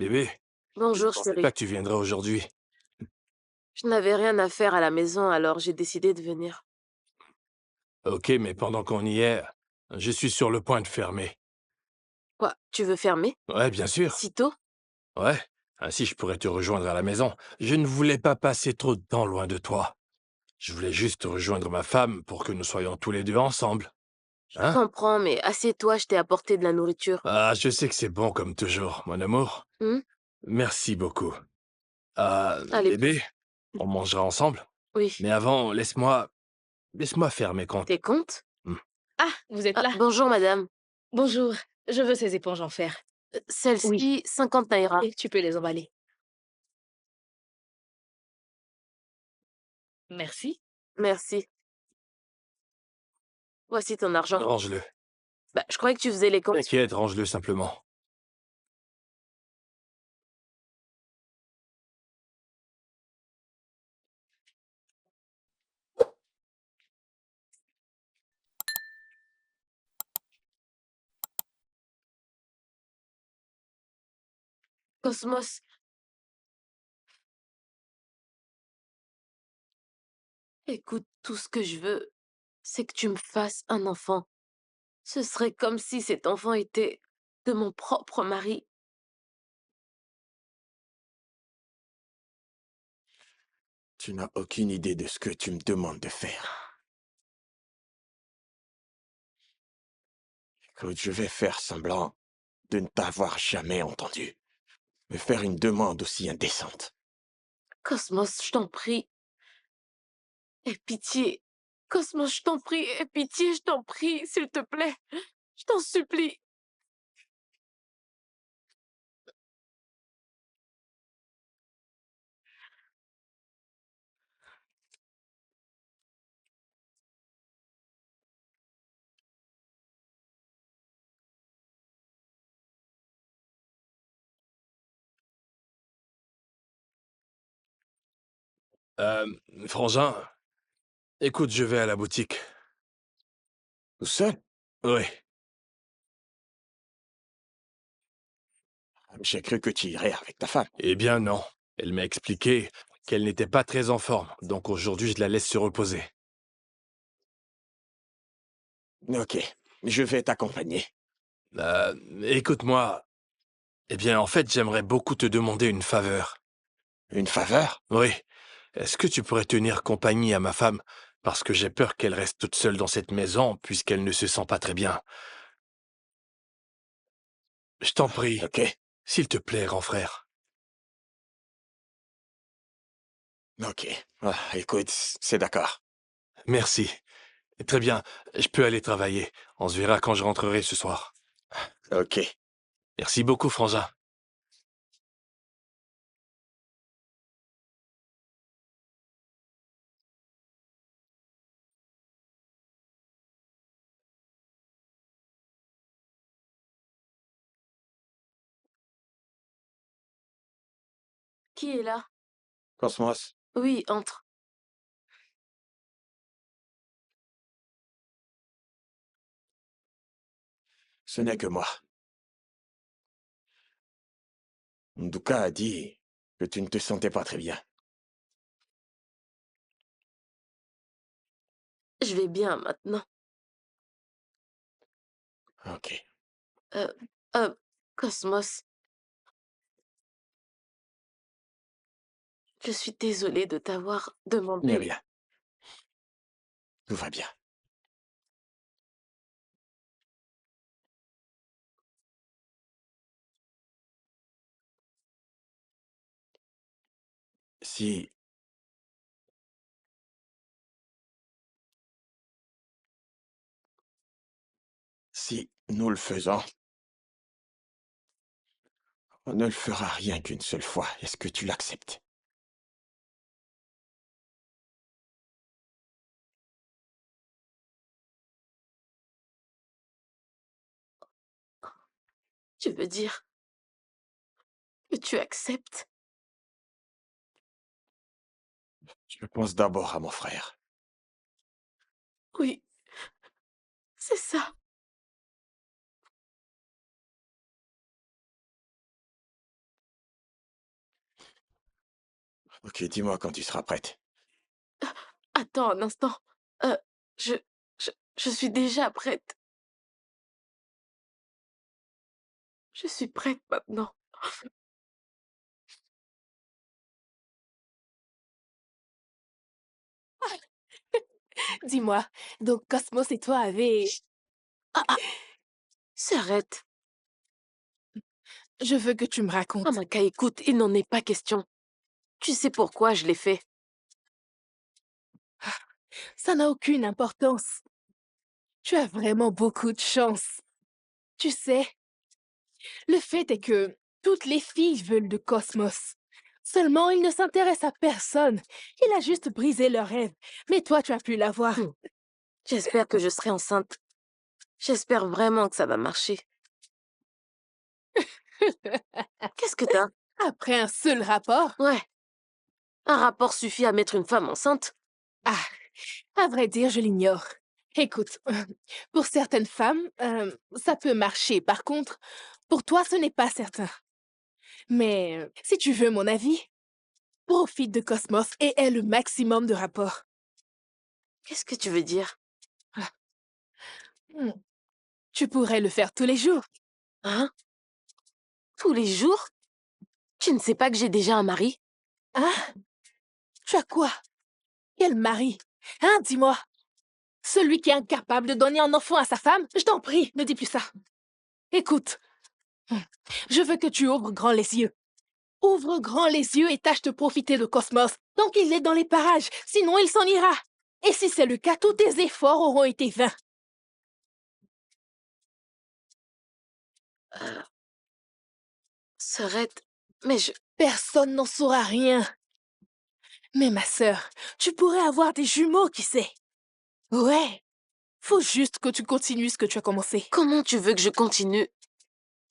Bébé, je ne Bonjour pensais pas chérie. que tu viendrais aujourd'hui. Je n'avais rien à faire à la maison, alors j'ai décidé de venir. Ok, mais pendant qu'on y est, je suis sur le point de fermer. Quoi, tu veux fermer? Ouais, bien sûr. Si tôt? Ouais. Ainsi, je pourrais te rejoindre à la maison. Je ne voulais pas passer trop de temps loin de toi. Je voulais juste rejoindre ma femme pour que nous soyons tous les deux ensemble. Je Hein? comprends, mais assieds-toi, je t'ai apporté de la nourriture. Ah, je sais que c'est bon comme toujours, mon amour. Hmm. Merci beaucoup. Ah, Allez, bébé, on mangera ensemble. oui. Mais avant, laisse-moi faire mes comptes. Tes comptes? Hmm. Ah, vous êtes Ah, là. bonjour madame. Bonjour, je veux ces éponges en fer. Oui, Celle-ci, 50 naira. et tu peux les emballer. Merci. Merci. Voici ton argent. Range-le. Bah, je croyais que tu faisais les comptes. T'inquiète, range-le simplement. Cosmos, écoute, tout ce que je veux, c'est que tu me fasses un enfant. Ce serait comme si cet enfant était de mon propre mari. Tu n'as aucune idée de ce que tu me demandes de faire. Écoute, je vais faire semblant de ne t'avoir jamais entendu. Me faire une demande aussi indécente. Cosmos, je t'en prie, aie pitié. Cosmos, je t'en prie, aie pitié, je t'en prie, s'il te plaît. Je t'en supplie. Euh, Frangin, écoute, je vais à la boutique. Tout seul? Oui. J'ai cru que tu irais avec ta femme. Eh bien non. Elle m'a expliqué qu'elle n'était pas très en forme, donc aujourd'hui je la laisse se reposer. Ok, je vais t'accompagner. Écoute-moi. Eh bien, en fait, j'aimerais beaucoup te demander une faveur. Une faveur? Oui. Est-ce que tu pourrais tenir compagnie à ma femme? Parce que j'ai peur qu'elle reste toute seule dans cette maison, puisqu'elle ne se sent pas très bien. Je t'en prie. Ok, S'il te plaît, grand frère. ok. Ah, écoute, c'est d'accord. Merci. Très bien. Je peux aller travailler. On se verra quand je rentrerai ce soir. Ok. Merci beaucoup, Frangin. Qui est là? Cosmos, Oui, entre. ce n'est que moi. Nduka a dit que tu ne te sentais pas très bien. Je vais bien maintenant. Ok. Euh, euh, Cosmos, je suis désolée de t'avoir N'est demandé. rien. Tout va bien. Si, si nous le faisons, on ne le fera rien qu'une seule fois. Est-ce que tu l'acceptes? Tu veux dire que tu acceptes? Je pense d'abord à mon frère. Oui, c'est ça. Ok, dis-moi quand tu seras prête. Attends un instant. Euh, je, je suis déjà prête. Je suis prête maintenant. Dis-moi, donc Cosmos et toi avez... Chut. Ah, s'arrête. Je veux que tu me Ah, racontes. Maka, écoute, il n'en est pas question. Tu sais pourquoi je l'ai fait. Ça n'a aucune importance. Tu as vraiment beaucoup de chance. Tu sais, le fait est que toutes les filles veulent de Cosmos. Seulement, il ne s'intéresse à personne. Il a juste brisé leur rêve. Mais toi, tu as pu l'avoir. J'espère que je serai enceinte. J'espère vraiment que ça va marcher. Qu'est-ce que t'as? Après un seul rapport? Ouais, un rapport suffit à mettre une femme enceinte. Ah, à vrai dire, je l'ignore. Écoute, pour certaines femmes, ça peut marcher. Par contre, pour toi, ce n'est pas certain. Mais si tu veux mon avis, profite de Cosmos et aie le maximum de rapports. Qu'est-ce que tu veux dire? Hmm. Tu pourrais le faire tous les jours. Hein? Tous les jours? Tu ne sais pas que j'ai déjà un mari? Hein? Tu as quoi? Quel mari? Hein, dis-moi. Celui qui est incapable de donner un enfant à sa femme? Je t'en prie, ne dis plus ça. Écoute, je veux que tu ouvres grand les yeux. Ouvre grand les yeux et tâche de profiter de Cosmos tant qu'il est dans les parages, sinon il s'en ira. Et si c'est le cas, tous tes efforts auront été vains. Euh, Serette, mais je... Personne n'en saura rien. Mais ma sœur, tu pourrais avoir des jumeaux, qui sait? Ouais. Faut juste que tu continues ce que tu as commencé. Comment tu veux que je continue?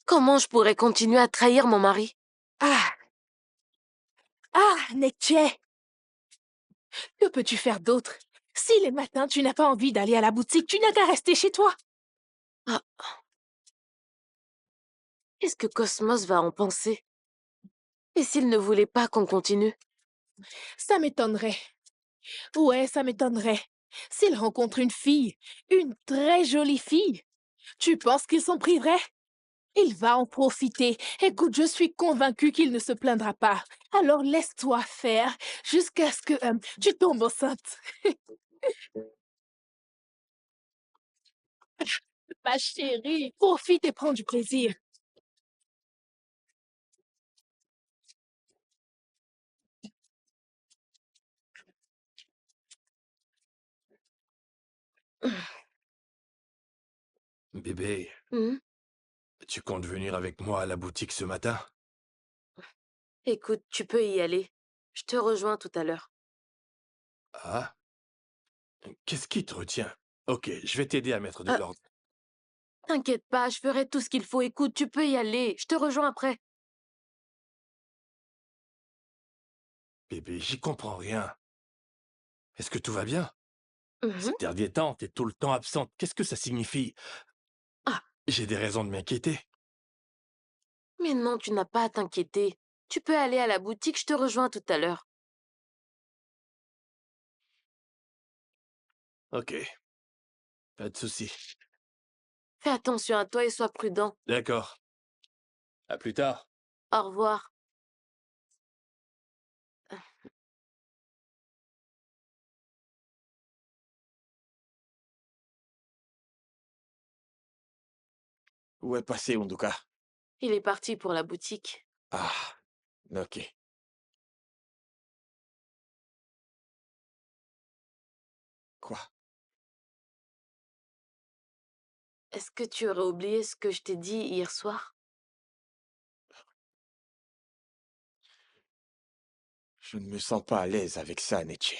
Comment je pourrais continuer à trahir mon mari? Ah! Ah, Nekche! Que peux-tu faire d'autre? Si les matins tu n'as pas envie d'aller à la boutique, tu n'as qu'à rester chez toi. Ah, qu'est-ce que Cosmos va en penser? Et s'il ne voulait pas qu'on continue? Ça m'étonnerait. Ouais, ça m'étonnerait. S'il rencontre une très jolie fille, tu penses qu'il s'en priverait? Il va en profiter. Écoute, je suis convaincue qu'il ne se plaindra pas. Alors laisse-toi faire jusqu'à ce que tu tombes enceinte. Ma chérie, profite et prends du plaisir. Bébé, Hmm? tu comptes venir avec moi à la boutique ce matin? Écoute, tu peux y aller. Je te rejoins tout à l'heure. Ah? Qu'est-ce qui te retient? Ok, je vais t'aider à mettre de Euh, l'ordre. T'inquiète pas, je ferai tout ce qu'il faut. Écoute, tu peux y aller. Je te rejoins après. Bébé, j'y comprends rien. Est-ce que tout va bien? Mhm. Ces derniers temps, t'es tout le temps absente. Qu'est-ce que ça signifie? Ah, J'ai des raisons de m'inquiéter. mais non, tu n'as pas à t'inquiéter. Tu peux aller à la boutique, je te rejoins tout à l'heure. Ok, pas de souci. Fais attention à toi et sois prudent. D'accord. À plus tard. Au revoir. Où est passé Onduka? Il est parti pour la boutique. Ah, ok. Quoi? Est-ce que tu aurais oublié ce que je t'ai dit hier soir? Je ne me sens pas à l'aise avec ça, Nietzsche.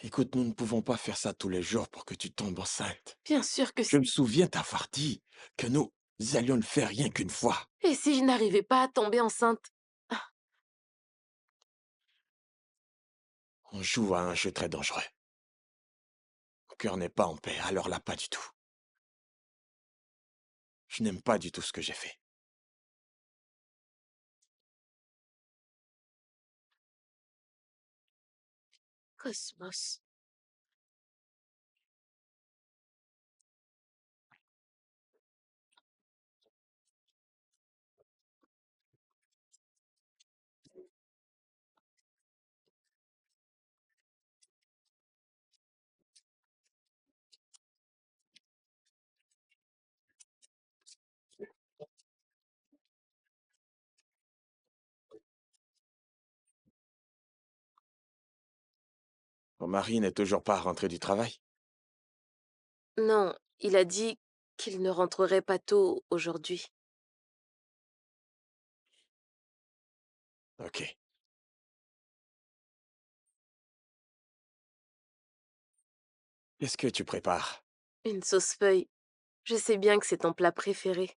Écoute, nous ne pouvons pas faire ça tous les jours pour que tu tombes enceinte. Bien sûr que Je me si. souviens t'avoir dit que nous allions le faire rien qu'une fois. Et si je n'arrivais pas à tomber enceinte? On joue à un jeu très dangereux. Mon cœur n'est pas en paix, alors là, pas du tout. Je n'aime pas du tout ce que j'ai fait. Cosmos. Mon mari n'est toujours pas rentré du travail? Non, il a dit qu'il ne rentrerait pas tôt aujourd'hui. Ok. Qu'est-ce que tu prépares? Une sauce feuille. Je sais bien que c'est ton plat préféré.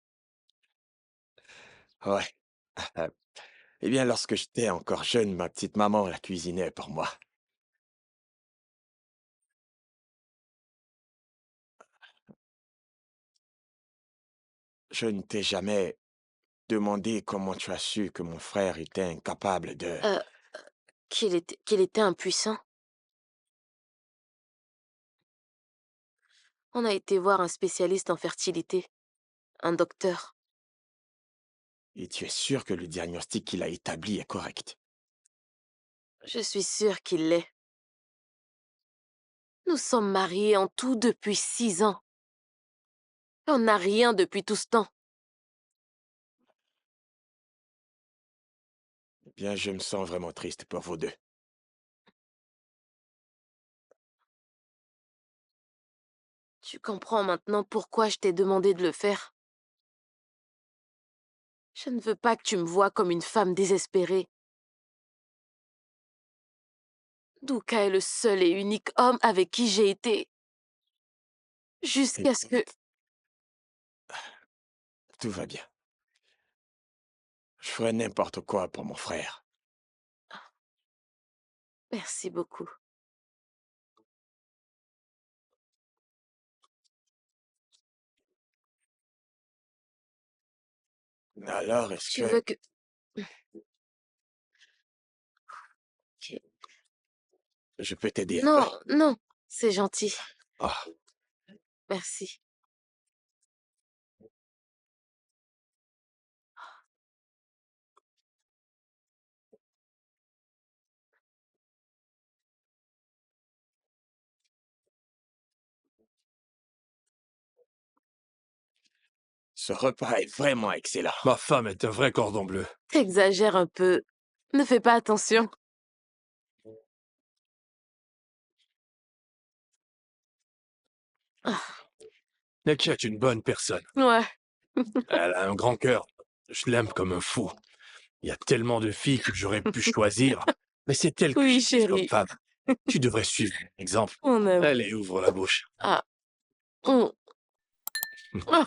Ouais. Eh bien, lorsque j'étais encore jeune, ma petite maman la cuisinait pour moi. Je ne t'ai jamais demandé comment tu as su que mon frère était incapable de... Euh, qu'il était impuissant. On a été voir un spécialiste en fertilité, un docteur. Et tu es sûr que le diagnostic qu'il a établi est correct? Je suis sûre qu'il l'est. Nous sommes mariés en tout depuis 6 ans. On n'a rien depuis tout ce temps. Eh bien, je me sens vraiment triste pour vous deux. Tu comprends maintenant pourquoi je t'ai demandé de le faire. Je ne veux pas que tu me vois comme une femme désespérée. Douka est le seul et unique homme avec qui j'ai été. Jusqu'à ce que... Écoute, tout va bien. Je ferai n'importe quoi pour mon frère. Merci beaucoup. Alors, est-ce Tu que veux que... Ok. je peux t'aider un peu? Non, non, c'est gentil. Ah, Merci. ce repas est vraiment excellent. Ma femme est un vrai cordon bleu. T'exagères un peu. Ne fais pas attention. Ah, Neki est une bonne personne. ouais, Elle a un grand cœur. Je l'aime comme un fou. Il y a tellement de filles que j'aurais pu choisir, mais c'est elle que oui, j'aime comme chérie. femme. Tu devrais suivre mon exemple. On aime. Allez, ouvre la bouche. Ah, on... ah,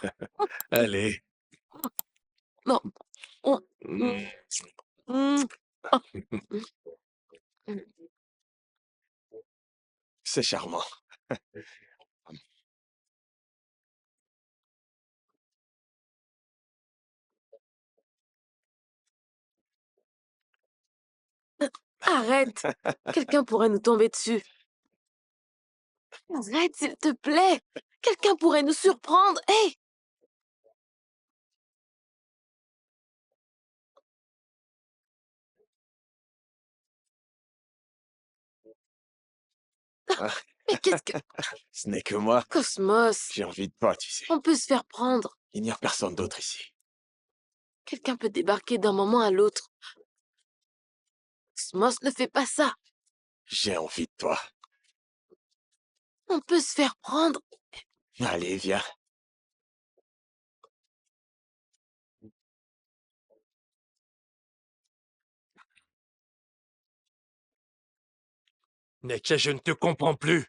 Allez. non. On... Mm. Mm. Ah, mm. C'est charmant. Arrête. Quelqu'un pourrait nous tomber dessus. Arrête, s'il te plaît. Quelqu'un pourrait nous surprendre. Hé! Ah, Mais qu'est-ce que... ce n'est que moi. Cosmos, J'ai envie de toi, tu sais. on peut se faire prendre. Il n'y a personne d'autre ici. Quelqu'un peut débarquer d'un moment à l'autre. Cosmos, ne fais pas ça. J'ai envie de toi. On peut se faire prendre. Allez, viens. Neki, je ne te comprends plus.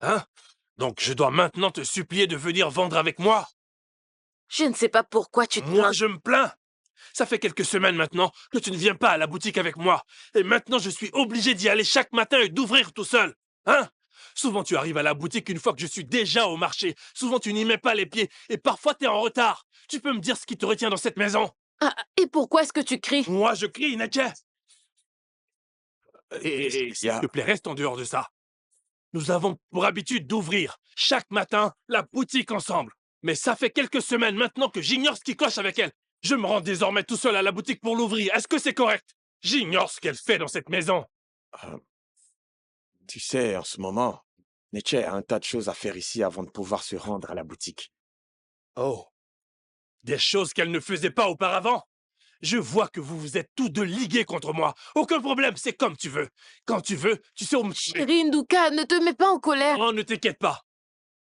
Hein? Donc je dois maintenant te supplier de venir vendre avec moi? Je ne sais pas pourquoi tu te Moi, plains. je me plains. Ça fait quelques semaines maintenant que tu ne viens pas à la boutique avec moi. Et maintenant, je suis obligé d'y aller chaque matin et d'ouvrir tout seul. Hein? Souvent, tu arrives à la boutique une fois que je suis déjà au marché. Souvent, tu n'y mets pas les pieds. Et parfois, tu es en retard. Tu peux me dire ce qui te retient dans cette maison? Ah, et pourquoi est-ce que tu cries? Moi, je crie, Neke. Et Il y s'il a... te plaît, reste en dehors de ça. Nous avons pour habitude d'ouvrir chaque matin la boutique ensemble. Mais ça fait quelques semaines maintenant que j'ignore ce qui cloche avec elle. Je me rends désormais tout seul à la boutique pour l'ouvrir. Est-ce que c'est correct? J'ignore ce qu'elle fait dans cette maison. euh, tu sais, en ce moment, Nietzsche a un tas de choses à faire ici avant de pouvoir se rendre à la boutique. Oh, des choses qu'elle ne faisait pas auparavant. Je vois que vous vous êtes tous deux ligués contre moi. Aucun problème, c'est comme tu veux. Quand tu veux, tu sais où me trouver. Chérie Nduka, ne te mets pas en colère. Oh, ne t'inquiète pas.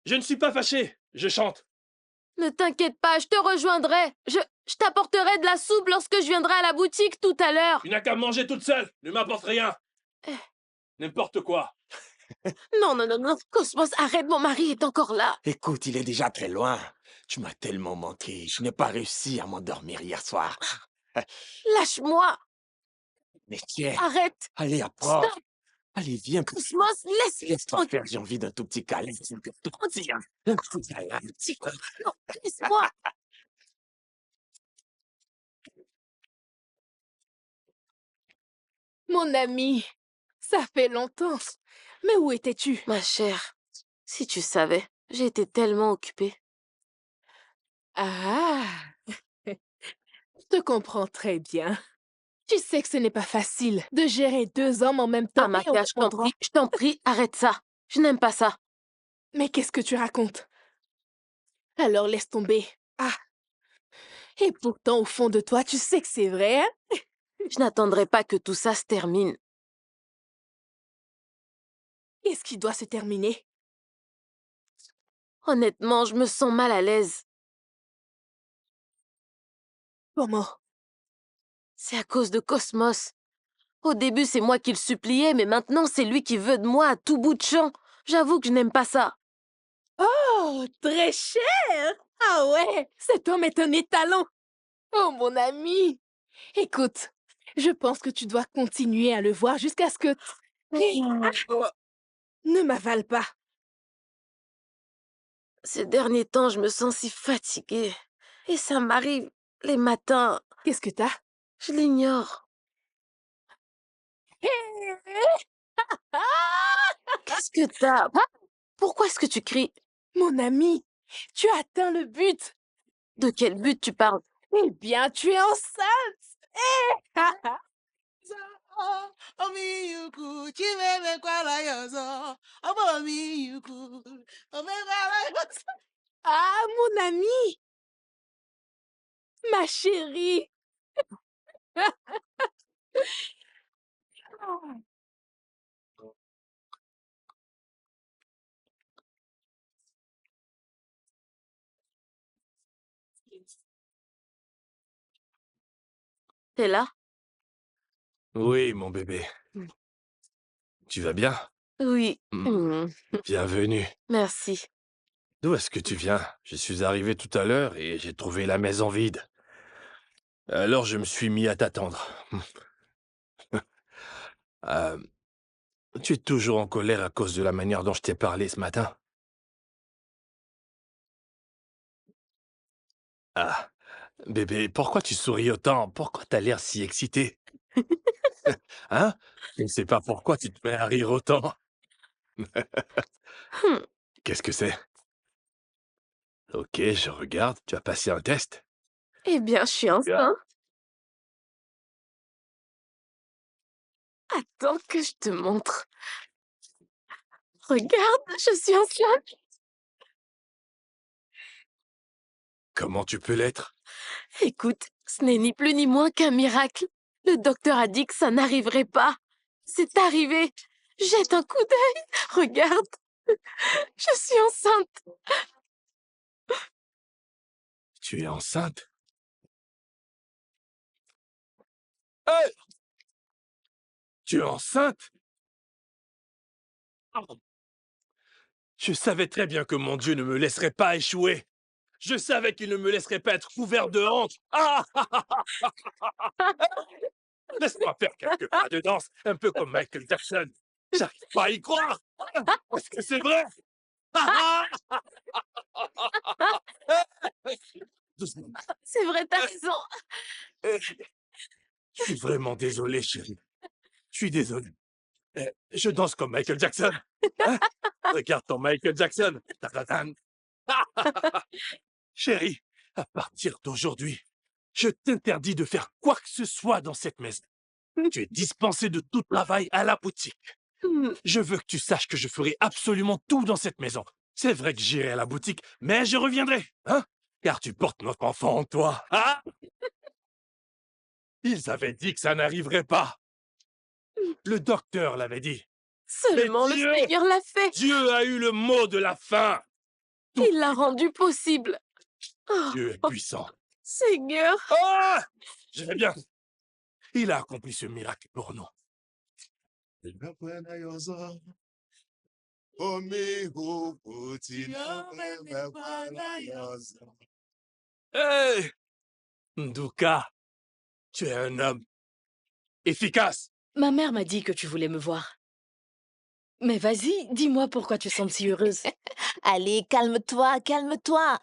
Je ne suis pas fâché. Je chante. Ne t'inquiète pas, je te rejoindrai. Je t'apporterai de la soupe lorsque je viendrai à la boutique tout à l'heure. Tu n'as qu'à manger toute seule. Ne m'apporte rien. N'importe quoi. Non, non, non, non. Cosmos, arrête, mon mari est encore là. Écoute, il est déjà très loin. Tu m'as tellement manqué. Je n'ai pas réussi à m'endormir hier soir. Lâche-moi. Nietzsche, Arrête. allez, approche. Stop. Allez, viens. Cosmos, laisse-le Laisse-moi tranquille. faire, j'ai envie d'un tout petit câlin. Tout petit, hein. Un petit câlin. Non, laisse-moi. Mon ami, ça fait longtemps. Mais où étais-tu? Ma chère, si tu savais, j'ai été tellement occupée. Ah, je te comprends très bien. Tu sais que ce n'est pas facile de gérer 2 hommes en même temps et au Amaka, même endroit. je t'en prie, arrête ça. Je n'aime pas ça. Mais qu'est-ce que tu racontes? Alors laisse tomber. Ah, et pourtant au fond de toi, tu sais que c'est vrai, hein? Je n'attendrai pas que tout ça se termine. Qu'est-ce qui doit se terminer? Honnêtement, je me sens mal à l'aise. Comment? C'est à cause de Cosmos. Au début, c'est moi qui le suppliais, mais maintenant, c'est lui qui veut de moi à tout bout de champ. J'avoue que je n'aime pas ça. Oh, très cher! Ah ouais, cet homme est un étalon. Oh, mon ami. Écoute, je pense que tu dois continuer à le voir jusqu'à ce que... Ne m'avale pas. Ces derniers temps, je me sens si fatiguée. Et ça m'arrive les matins. Qu'est-ce que t'as? Je l'ignore. Qu'est-ce que t'as? Pourquoi est-ce que tu cries? Mon ami, tu as atteint le but. De quel but tu parles? Eh bien, tu es enceinte. Ah, mon ami, ma chérie. T'es là? Oui, mon bébé. Mm. Tu vas bien? Oui. Mm. Bienvenue. Merci. D'où est-ce que tu viens? Je suis arrivé tout à l'heure et j'ai trouvé la maison vide. Alors je me suis mis à t'attendre. Euh, Tu es toujours en colère à cause de la manière dont je t'ai parlé ce matin? Ah, bébé, pourquoi tu souris autant? Pourquoi t'as l'air si excité? Hein? Je ne sais pas pourquoi tu te mets à rire autant. Hmm. Qu'est-ce que c'est? Ok, je regarde. Tu as passé un test? Eh bien, je suis enceinte. Attends que je te montre. Regarde, je suis enceinte. Comment tu peux l'être? Écoute, ce n'est ni plus ni moins qu'un miracle. Le docteur a dit que ça n'arriverait pas. C'est arrivé. Jette un coup d'œil. Regarde. Je suis enceinte. Tu es enceinte? Hey! Tu es enceinte? Oh. Je savais très bien que mon Dieu ne me laisserait pas échouer. Je savais qu'il ne me laisserait pas être couvert de honte. Ah! Laisse-moi faire quelques pas de danse, un peu comme Michael Jackson. J'arrive pas à y croire. Est-ce que c'est vrai? Doucement. C'est vrai, t'as raison. Je suis vraiment désolé, chérie. Je suis désolé. Je danse comme Michael Jackson. Hein? Regarde ton Michael Jackson. Tadadam. Chérie, à partir d'aujourd'hui, je t'interdis de faire quoi que ce soit dans cette maison. Tu es dispensé de tout travail à la boutique. Je veux que tu saches que je ferai absolument tout dans cette maison. C'est vrai que j'irai à la boutique, mais je reviendrai, hein? Car tu portes notre enfant en toi, hein? Ils avaient dit que ça n'arriverait pas. Le docteur l'avait dit. Mais Seulement le Seigneur l'a fait. Dieu a eu le mot de la fin. Il l'a rendu possible. Oh, Dieu est puissant. Seigneur. Ah! Je vais bien. Il a accompli ce miracle pour nous. Hey! Nduka, tu es un homme efficace. Ma mère m'a dit que tu voulais me voir. Mais vas-y, dis-moi pourquoi tu sembles si heureuse. Allez, calme-toi,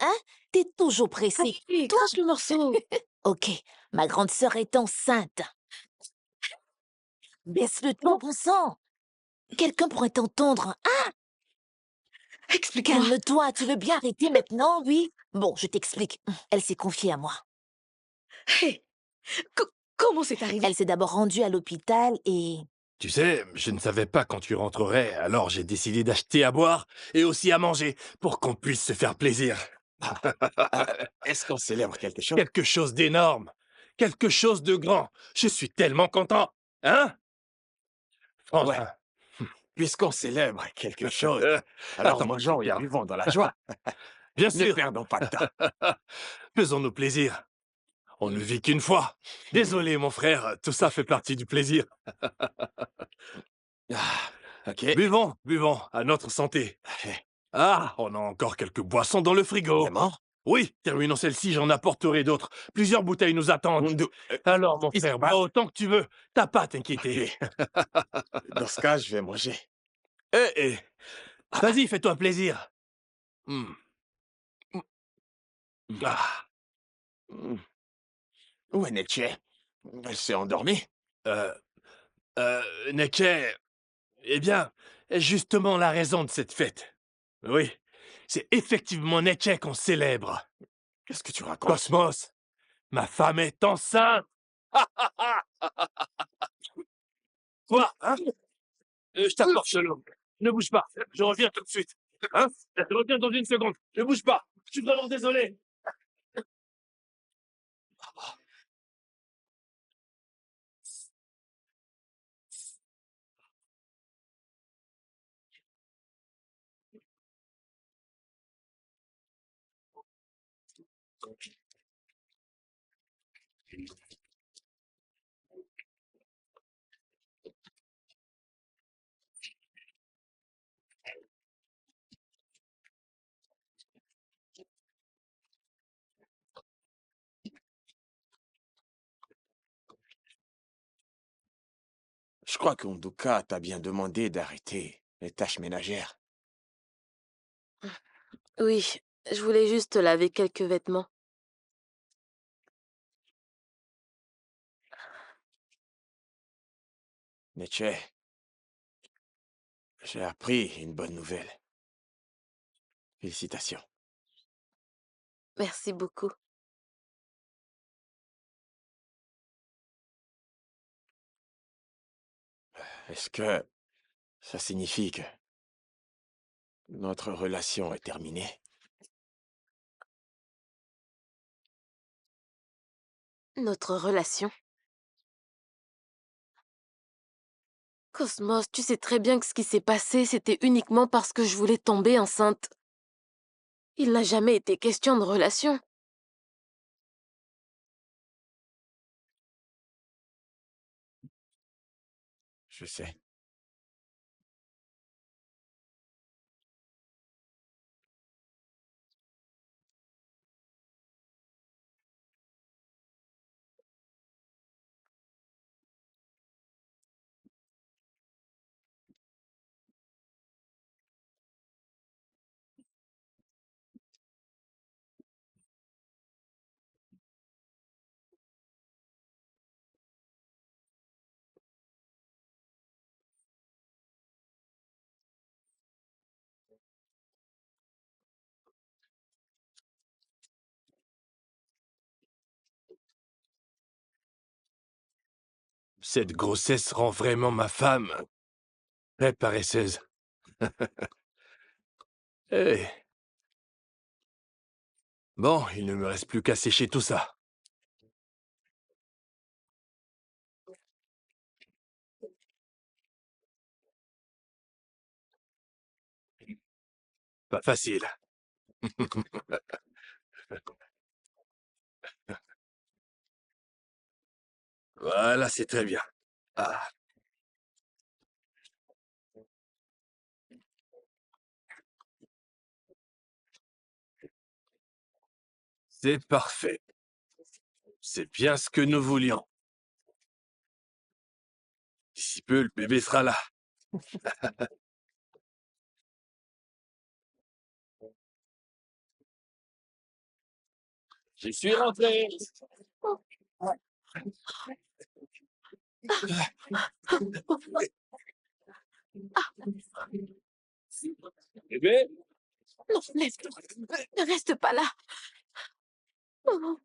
hein? T'es toujours pressée. Allez, crache le morceau. Ok, ma grande sœur est enceinte. Baisse le ton, bon sang. Quelqu'un pourrait t'entendre. Ah, Explique-moi. calme-toi, tu veux bien arrêter maintenant, oui? Bon, je t'explique. Elle s'est confiée à moi. Hé, comment c'est arrivé? Elle s'est d'abord rendue à l'hôpital et... Tu sais, je ne savais pas quand tu rentrerais, alors j'ai décidé d'acheter à boire et aussi à manger pour qu'on puisse se faire plaisir. Est-ce qu'on célèbre quelque chose? Quelque chose d'énorme, quelque chose de grand. Je suis tellement content, hein? Enfin, Puisqu'on célèbre quelque chose, alors attends, mangeons et regarde. buvons dans la joie. Bien Ne sûr, perdons pas de temps. faisons-nous plaisir. On ne vit qu'une fois. Désolé, mon frère, tout ça fait partie du plaisir. Ah, ok. Buvons, à notre santé. Ah, on a encore quelques boissons dans le frigo. Vraiment? Oui, terminons celle-ci, j'en apporterai d'autres. Plusieurs bouteilles nous attendent. Alors, mon il se frère, passe- bois autant que tu veux. T'as pas à t'inquiéter. Dans ce cas, je vais manger. Eh, vas-y, fais-toi plaisir. Hmm. Ah, Hmm. Où est Nietzsche? Elle s'est endormie? euh, Neche, eh bien, est justement la raison de cette fête. Oui, c'est effectivement Neche qu'on célèbre. Qu'est-ce que tu racontes? Cosmos, ma femme est enceinte. Quoi, hein? Je t'apporte l'eau. Ne bouge pas, je reviens tout de suite. Hein? Je reviens dans une seconde. Ne bouge pas. Je suis vraiment désolé. Je crois qu'Onduka t'a bien demandé d'arrêter les tâches ménagères. Oui, je voulais juste laver quelques vêtements. Nietzsche, j'ai appris une bonne nouvelle. Félicitations. Merci beaucoup. Est-ce que ça signifie que notre relation est terminée? Notre relation. Cosmos, tu sais très bien que ce qui s'est passé, c'était uniquement parce que je voulais tomber enceinte. Il n'a jamais été question de relation. Je sais. Cette grossesse rend vraiment ma femme très paresseuse. Eh. Bon, il ne me reste plus qu'à sécher tout ça. Pas facile. Voilà, c'est très bien. Ah, c'est parfait. C'est bien ce que nous voulions. D'ici peu, le bébé sera là. Je suis rentré. Bébé? Non, lève-toi. Ne reste pas là. Oh,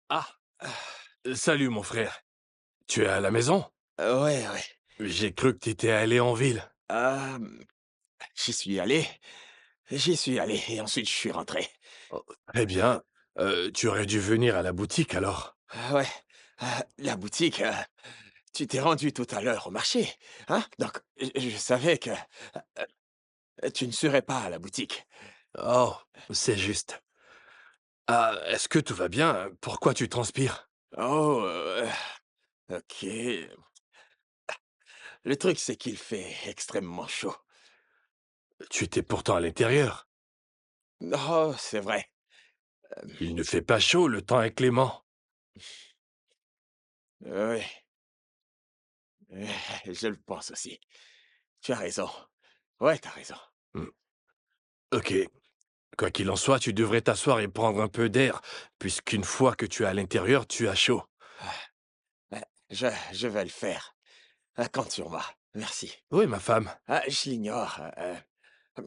Ah, salut mon frère. Tu es à la maison? Ouais, ouais. J'ai cru que tu étais allé en ville. Euh, J'y suis allé. J'y suis allé et ensuite je suis rentré. Oh, très bien. Tu aurais dû venir à la boutique alors. Ouais. La boutique, tu t'es rendu tout à l'heure au marché, hein? Donc, je savais que tu ne serais pas à la boutique. Oh, c'est juste. Ah, est-ce que tout va bien? Pourquoi tu transpires? Oh, ok. Le truc, c'est qu'il fait extrêmement chaud. Tu étais pourtant à l'intérieur. Oh, c'est vrai. Il ne fait pas chaud, le temps est clément. Oui, je le pense aussi. Tu as raison. Ouais, t'as raison. Hmm. Ok. Quoi qu'il en soit, tu devrais t'asseoir et prendre un peu d'air, puisqu'une fois que tu es à l'intérieur, tu as chaud. Je vais le faire. Compte sur moi. Merci. Oui, ma femme. Je l'ignore.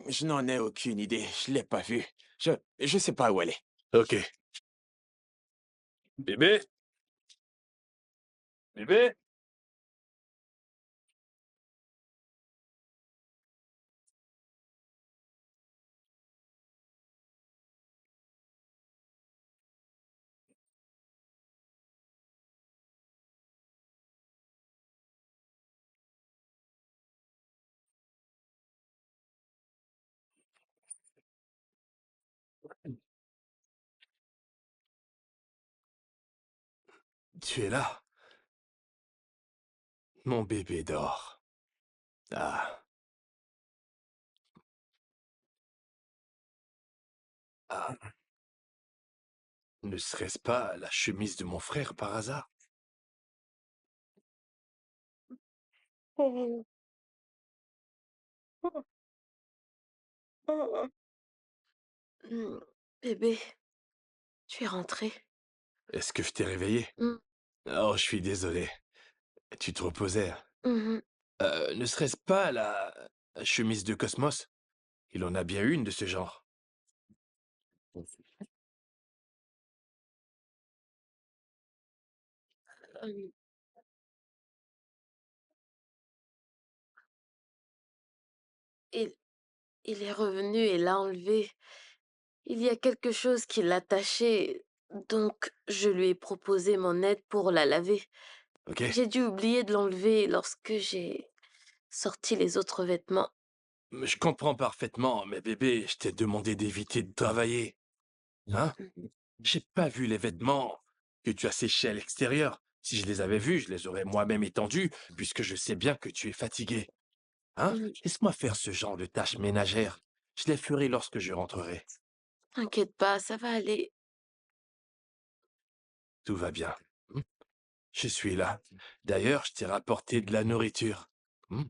Je n'en ai aucune idée. Je l'ai pas vue. Je sais pas où elle est. Ok. Bébé? Bébé? Tu es là? Mon bébé dort. Ah. Ah. Ne serait-ce pas la chemise de mon frère par hasard? hmm, bébé, tu es rentré. Est-ce que je t'ai réveillé? Hmm, Oh, je suis désolé. Tu te reposais, hein? mhm. Ne serait-ce pas la chemise de Cosmos? Il en a bien une de ce genre. Euh, Il, il est revenu et l'a enlevé. Il y a quelque chose qui l'attachait, donc je lui ai proposé mon aide pour la laver. Ok? J'ai dû oublier de l'enlever lorsque j'ai sorti les autres vêtements. Mais je comprends parfaitement, mais bébé, je t'ai demandé d'éviter de travailler. Hein? Mhm. J'ai pas vu les vêtements que tu as séchés à l'extérieur. Si je les avais vus, je les aurais moi-même étendus, puisque je sais bien que tu es fatigué. Hein? Mhm. Laisse-moi faire ce genre de tâches ménagères. Je les ferai lorsque je rentrerai. T'inquiète pas, ça va aller. Tout va bien. Hmm? Je suis là. D'ailleurs, je t'ai rapporté de la nourriture. Hmm?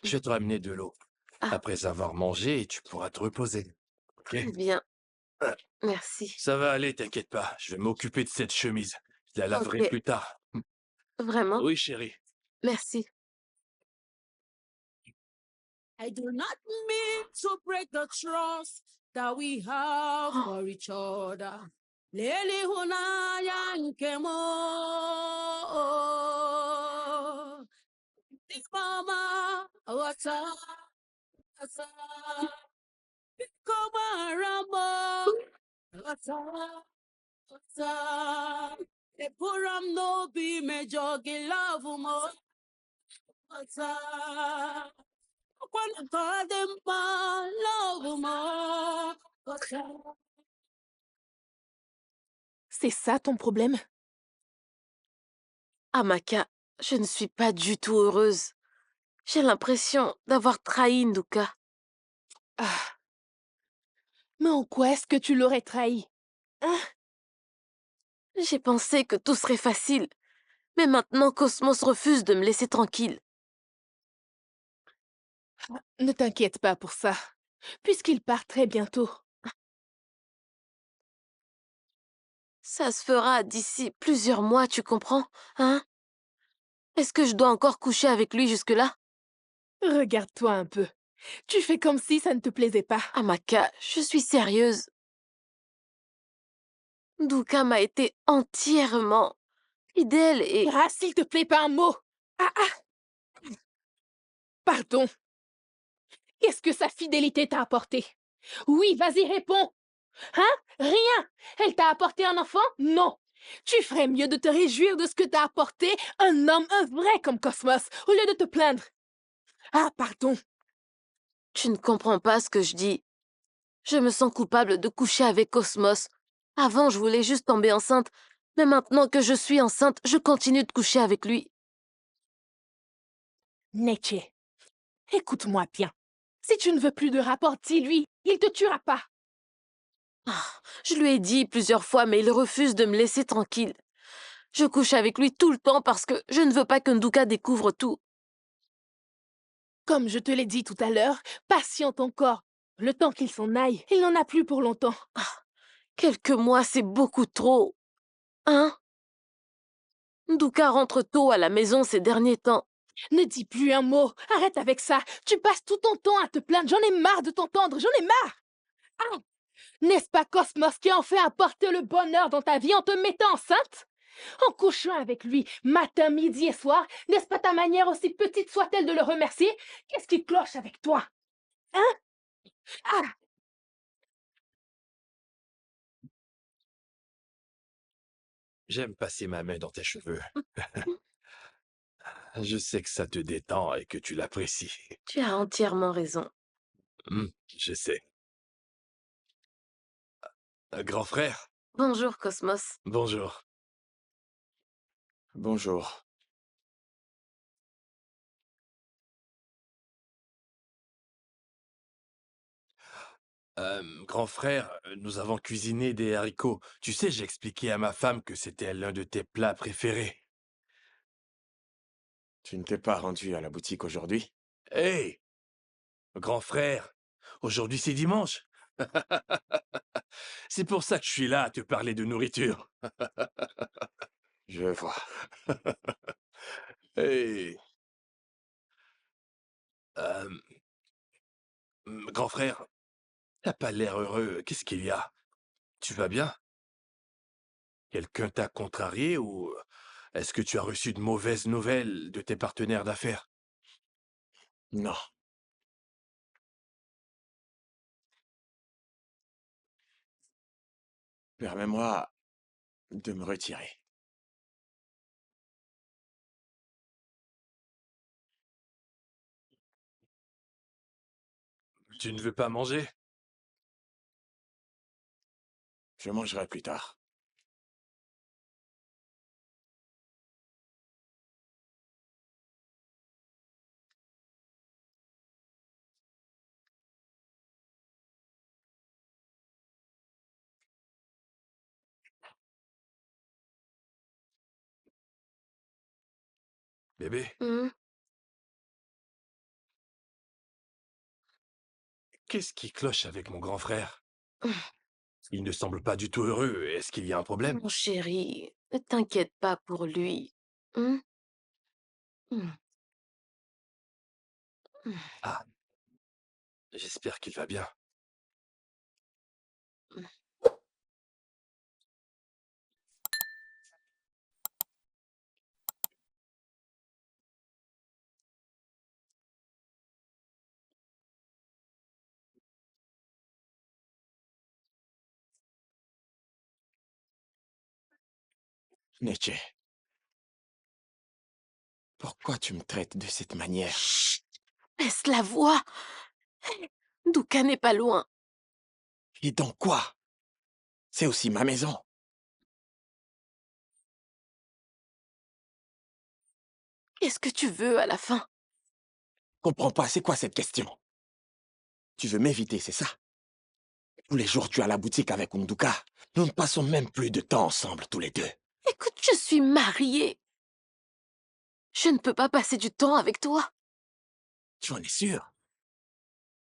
Je vais te ramener de l'eau. Ah, Après avoir mangé, tu pourras te reposer. Ok? très bien, merci. Ça va aller, t'inquiète pas. Je vais m'occuper de cette chemise. Je la laverai Ok, plus tard. vraiment? Oui, chérie. Merci. I do not mean to break the trust that we have Oh, for each other. Leli hunanya nke mo. Mama, wata, wata, koma ramo, wata, wata. Epuram no be me jogi love mo, wata. Kwanu kadempa love mo, wata. C'est ça ton problème? Amaka, je ne suis pas du tout heureuse. J'ai l'impression d'avoir trahi Nduka. Ah, mais en quoi est-ce que tu l'aurais trahi? Hein? J'ai pensé que tout serait facile, mais maintenant Cosmos refuse de me laisser tranquille. Ne t'inquiète pas pour ça, puisqu'il part très bientôt. Ça se fera d'ici plusieurs mois, tu comprends, hein? Est-ce que je dois encore coucher avec lui jusque-là? Regarde-toi un peu. Tu fais comme si ça ne te plaisait pas. Amaka, je suis sérieuse. Nduka m'a été entièrement fidèle et... Ah, s'il te plaît, pas un mot. Ah, ah, pardon. Qu'est-ce que sa fidélité t'a apporté? Oui, vas-y, réponds. Hein? Rien. Elle t'a apporté un enfant? Non. Tu ferais mieux de te réjouir de ce que t'a apporté un homme, un vrai comme Cosmos, au lieu de te plaindre. Ah, pardon. Tu ne comprends pas ce que je dis. Je me sens coupable de coucher avec Cosmos. Avant, je voulais juste tomber enceinte, mais maintenant que je suis enceinte, je continue de coucher avec lui. Neche, écoute-moi bien. Si tu ne veux plus de rapport, dis-lui. Il te tuera pas. Ah, je lui ai dit plusieurs fois, mais il refuse de me laisser tranquille. Je couche avec lui tout le temps parce que je ne veux pas que Nduka découvre tout. Comme je te l'ai dit tout à l'heure, patiente encore. Le temps qu'il s'en aille, il n'en a plus pour longtemps. Quelques mois, c'est beaucoup trop. Hein? Nduka rentre tôt à la maison ces derniers temps. Ne dis plus un mot. Arrête avec ça. Tu passes tout ton temps à te plaindre. J'en ai marre de t'entendre. J'en ai marre. Ah! N'est-ce pas Cosmos qui a enfin apporté le bonheur dans ta vie en te mettant enceinte? En couchant avec lui, matin, midi et soir, n'est-ce pas ta manière, aussi petite soit-elle, de le remercier? Qu'est-ce qui cloche avec toi? Hein? Ah! J'aime passer ma main dans tes cheveux. Je sais que ça te détend et que tu l'apprécies. Tu as entièrement raison. Je sais. Grand frère, Bonjour, Cosmos. bonjour. Bonjour. Grand frère, nous avons cuisiné des haricots. Tu sais, j'ai expliqué à ma femme que c'était l'un de tes plats préférés. Tu ne t'es pas rendu à la boutique aujourd'hui? Hé, grand frère, aujourd'hui c'est dimanche. C'est pour ça que je suis là à te parler de nourriture. Je vois. Hé, grand frère, t'as pas l'air heureux. Qu'est-ce qu'il y a? Tu vas bien? Quelqu'un t'a contrarié ou est-ce que tu as reçu de mauvaises nouvelles de tes partenaires d'affaires? Non. Permets-moi de me retirer. Tu ne veux pas manger? Je mangerai plus tard. Bébé, Hmm. qu'est-ce qui cloche avec mon grand frère? Il ne semble pas du tout heureux. Est-ce qu'il y a un problème? Mon chéri, ne t'inquiète pas pour lui. Hmm? Hmm. Ah, j'espère qu'il va bien. Neche, pourquoi tu me traites de cette manière? Chut! Baisse la voix. Douka n'est pas loin. Et donc quoi? C'est aussi ma maison. Qu'est-ce que tu veux à la fin? Comprends pas, c'est quoi cette question? Tu veux m'éviter, c'est ça? Tous les jours, tu es à la boutique avec Unduka. Nous ne passons même plus de temps ensemble, tous les deux. Écoute, je suis mariée. Je ne peux pas passer du temps avec toi. Tu en es sûr?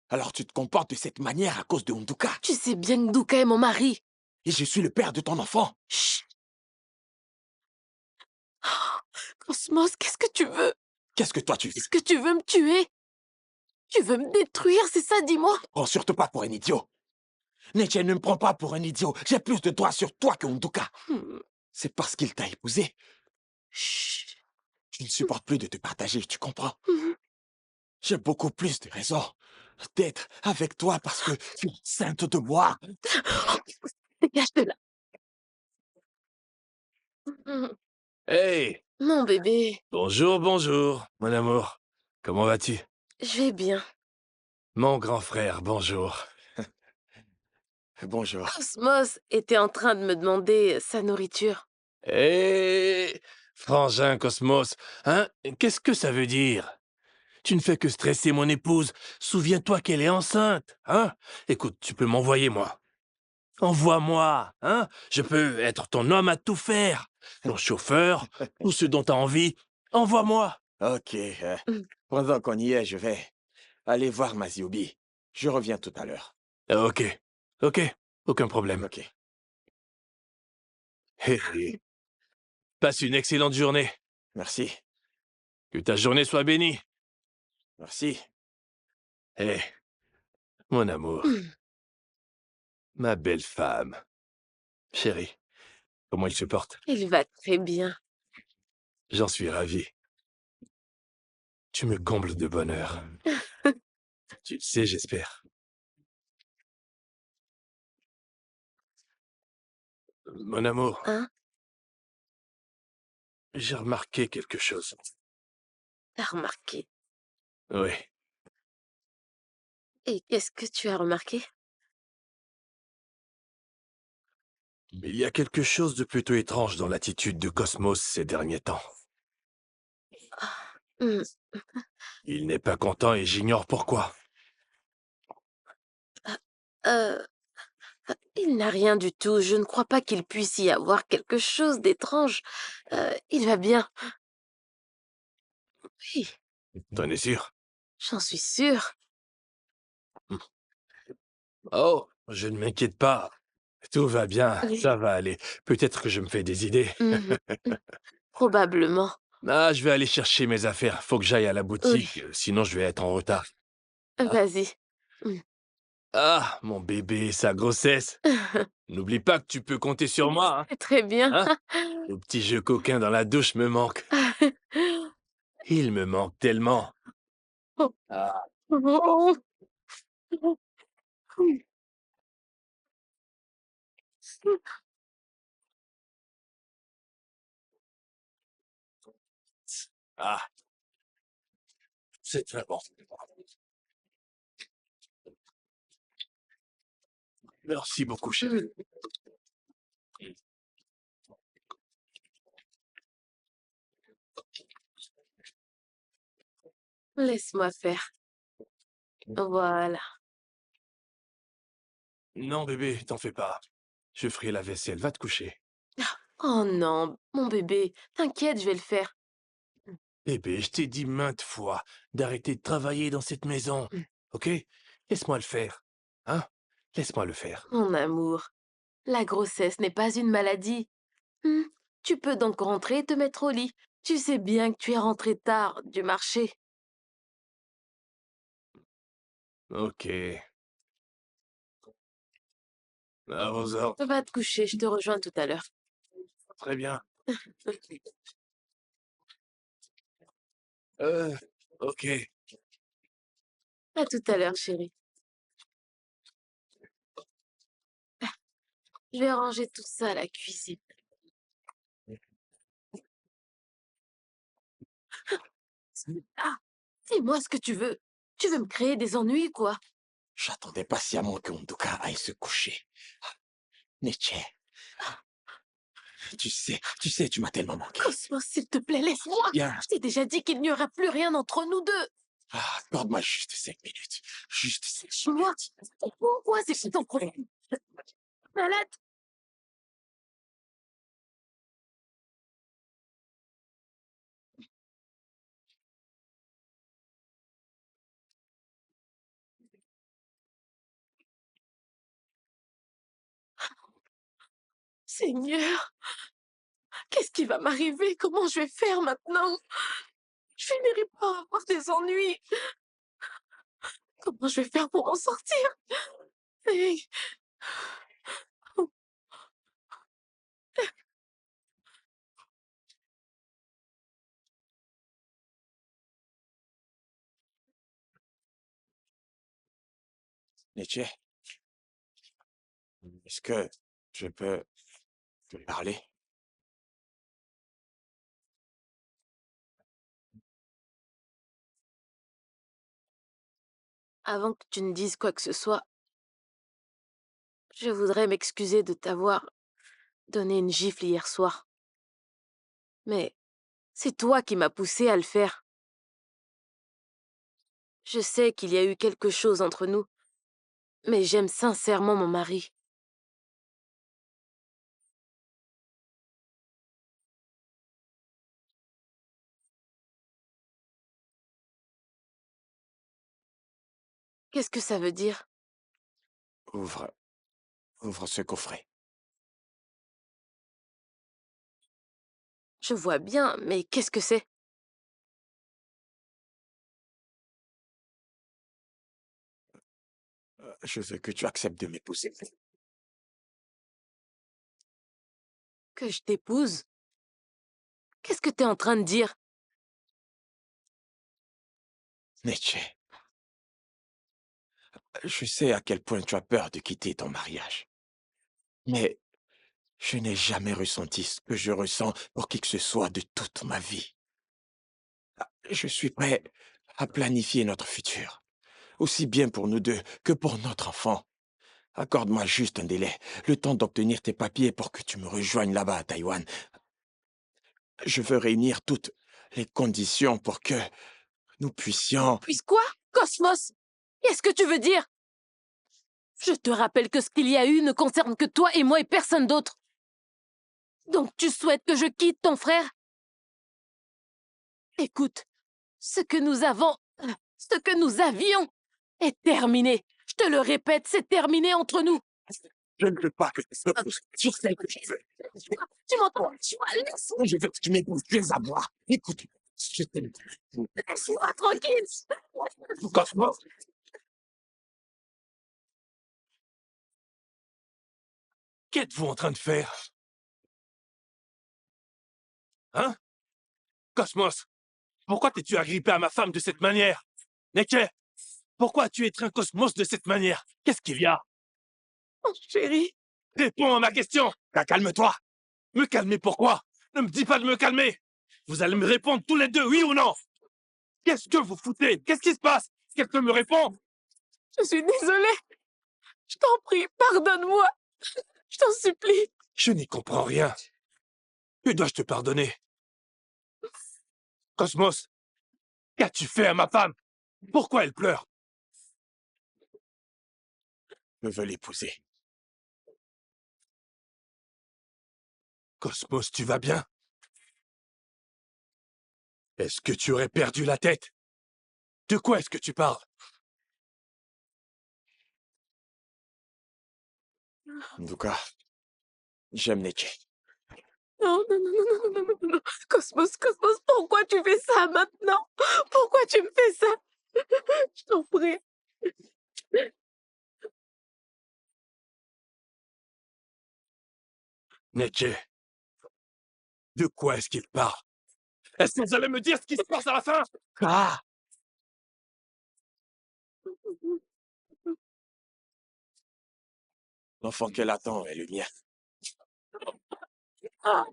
Alors tu te comportes de cette manière à cause de Unduka. Tu sais bien que Douka est mon mari. Et je suis le père de ton enfant. Chut! Oh, Cosmos, qu'est-ce que tu veux? Qu'est-ce que toi tu veux? Est-ce que tu veux me tuer? Tu veux me détruire, c'est ça, dis-moi? Prends surtout pas pour un idiot. Neche ne me prends pas pour un idiot. J'ai plus de droits sur toi que Unduka. Hmm. C'est parce qu'il t'a épousé. Chut! Je ne supporte plus de te partager, tu comprends? Mhm. J'ai beaucoup plus de raisons d'être avec toi parce que tu es enceinte de moi. Dégage de là. Mhm. Hey! Mon bébé, Bonjour, bonjour, mon amour. Comment vas-tu? je vais bien. Mon grand frère, bonjour. Bonjour. Cosmos était en train de me demander sa nourriture. Hé! Frangin Cosmos, hein? Qu'est-ce que ça veut dire? Tu ne fais que stresser mon épouse. Souviens-toi qu'elle est enceinte, hein? Écoute, tu peux m'envoyer, moi. Envoie-moi, hein? Je peux être ton homme à tout faire. Ton chauffeur, tout ce dont tu as envie. Envoie-moi. Ok. Mm. Pendant qu'on y est, je vais aller voir Maziobi. Je reviens tout à l'heure. Ok, ok, aucun problème. Ok. Hé, hé. Passe une excellente journée. Merci. Que ta journée soit bénie. Merci. Hé, mon amour, Mm. ma belle femme. Chérie, comment il se porte? Il va très bien. J'en suis ravi. Tu me combles de bonheur. Tu le sais, j'espère. Mon amour, Hein? j'ai remarqué quelque chose. T'as remarqué. Oui, Et qu'est-ce que tu as remarqué? mais il y a quelque chose de plutôt étrange dans l'attitude de Cosmos ces derniers temps. Hmm. Il n'est pas content et j'ignore pourquoi. Euh, il n'a rien du tout. Je ne crois pas qu'il puisse y avoir quelque chose d'étrange. Il va bien. Oui, T'en es sûr? j'en suis sûre. Oh, je ne m'inquiète pas. Tout va bien, Oui. ça va aller. Peut-être que je me fais des idées. Mhm. Probablement. Ah, je vais aller chercher mes affaires. Faut que j'aille à la Oui. boutique, sinon je vais être en retard. Vas-y. Ah, mon bébé, sa grossesse. N'oublie pas que tu peux compter sur moi, Très bien. hein? Le petit jeu coquin dans la douche me manque. Il me manque tellement. Ah, ah, c'est très bon. Merci beaucoup, chérie. Laisse-moi faire. Voilà. Non, bébé, t'en fais pas. Je ferai la vaisselle. Va te coucher. Oh non, mon bébé. T'inquiète, je vais le faire. Bébé, je t'ai dit maintes fois d'arrêter de travailler dans cette maison. Ok? Laisse-moi le faire. Hein? Laisse-moi le faire. Mon amour, la grossesse n'est pas une maladie. Hmm, Tu peux donc rentrer et te mettre au lit. Tu sais bien que tu es rentré tard du marché. Ok. À 11h. Va te coucher, je te rejoins tout à l'heure. Très bien. Ok. À tout à l'heure, chérie. Je vais ranger tout ça à la cuisine. Ah, dis-moi ce que tu veux. Tu veux me créer des ennuis, quoi? J'attendais patiemment que Nduka aille se coucher. Nietzsche, tu m'as tellement manqué. Cosmos, s'il te plaît, laisse-moi. Bien. Je t'ai déjà dit qu'il n'y aura plus rien entre nous deux. Accorde-moi juste 5 minutes. Juste 5 Moi, minutes. pourquoi c'est ton problème? Malade? Seigneur, qu'est-ce qui va m'arriver? Comment je vais faire maintenant? Je finirai par avoir des ennuis. Comment je vais faire pour en sortir? Et- Nietzsche, est-ce que je peux te parler? Avant que tu ne dises quoi que ce soit, je voudrais m'excuser de t'avoir donné une gifle hier soir. Mais c'est toi qui m'as poussé à le faire. Je sais qu'il y a eu quelque chose entre nous, mais j'aime sincèrement mon mari. Qu'est-ce que ça veut dire? Ouvre, ouvre ce coffret. Je vois bien, mais qu'est-ce que c'est? Je veux que tu acceptes de m'épouser. Que je t'épouse? Qu'est-ce que t'es en train de dire? Nietzsche, je sais à quel point tu as peur de quitter ton mariage. Mais je n'ai jamais ressenti ce que je ressens pour qui que ce soit de toute ma vie. Je suis prêt à planifier notre futur, aussi bien pour nous deux que pour notre enfant. Accorde-moi juste un délai, le temps d'obtenir tes papiers pour que tu me rejoignes là-bas à Taïwan. Je veux réunir toutes les conditions pour que nous puissions... Puis quoi? Cosmos? Qu'est-ce que tu veux dire? Je te rappelle que ce qu'il y a eu ne concerne que toi et moi et personne d'autre. Donc tu souhaites que je quitte ton frère? Écoute, ce que nous avions est terminé. Je te le répète, c'est terminé entre nous. Je ne veux pas que tu m'épouses. Tu sais que je veux. Tu m'entends? Laisse-moi Je veux que tu m'épouses. Tu es à moi. Écoute, je t'aime. laisse-moi tranquille. Cosmos, Qu'êtes-vous en train de faire? Hein? Cosmos, pourquoi t'es-tu agrippé à ma femme de cette manière? Neke, pourquoi as-tu étreint Cosmos de cette manière? Qu'est-ce qu'il y a? Oh, chérie, Réponds à ma question! calme-toi. Me calmer pourquoi? Ne me dis pas de me calmer! Vous allez me répondre tous les deux, oui ou non? Qu'est-ce que vous foutez? Qu'est-ce qui se passe? Quelqu'un me répond? je suis désolée. Je t'en prie, pardonne-moi. Je t'en supplie. Je n'y comprends rien. Que dois-je te pardonner? Cosmos, qu'as-tu fait à ma femme? Pourquoi elle pleure? Je veux l'épouser. Cosmos, tu vas bien? Est-ce que tu aurais perdu la tête? De quoi est-ce que tu parles? En tout cas, j'aime Nietzsche. Non, non, non, non, non, non, non, non, non. Cosmos, Cosmos, pourquoi tu fais ça maintenant? Pourquoi tu me fais ça? Je t'en prie. Neche, de quoi est-ce qu'il parle? Est-ce que vous allez me dire ce qui se passe à la fin? Ah! L'enfant qu'elle attend est le mien.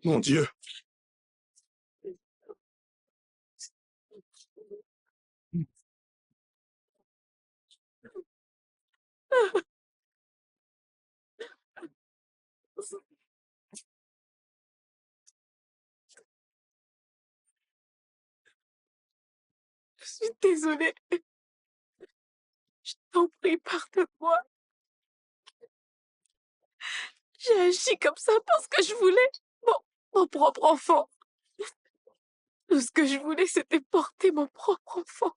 Mon Dieu! Je suis désolée. Je t'en prie, pardonne-moi. J'ai agi comme ça parce que je voulais mon propre enfant. Tout ce que je voulais, c'était porter mon propre enfant.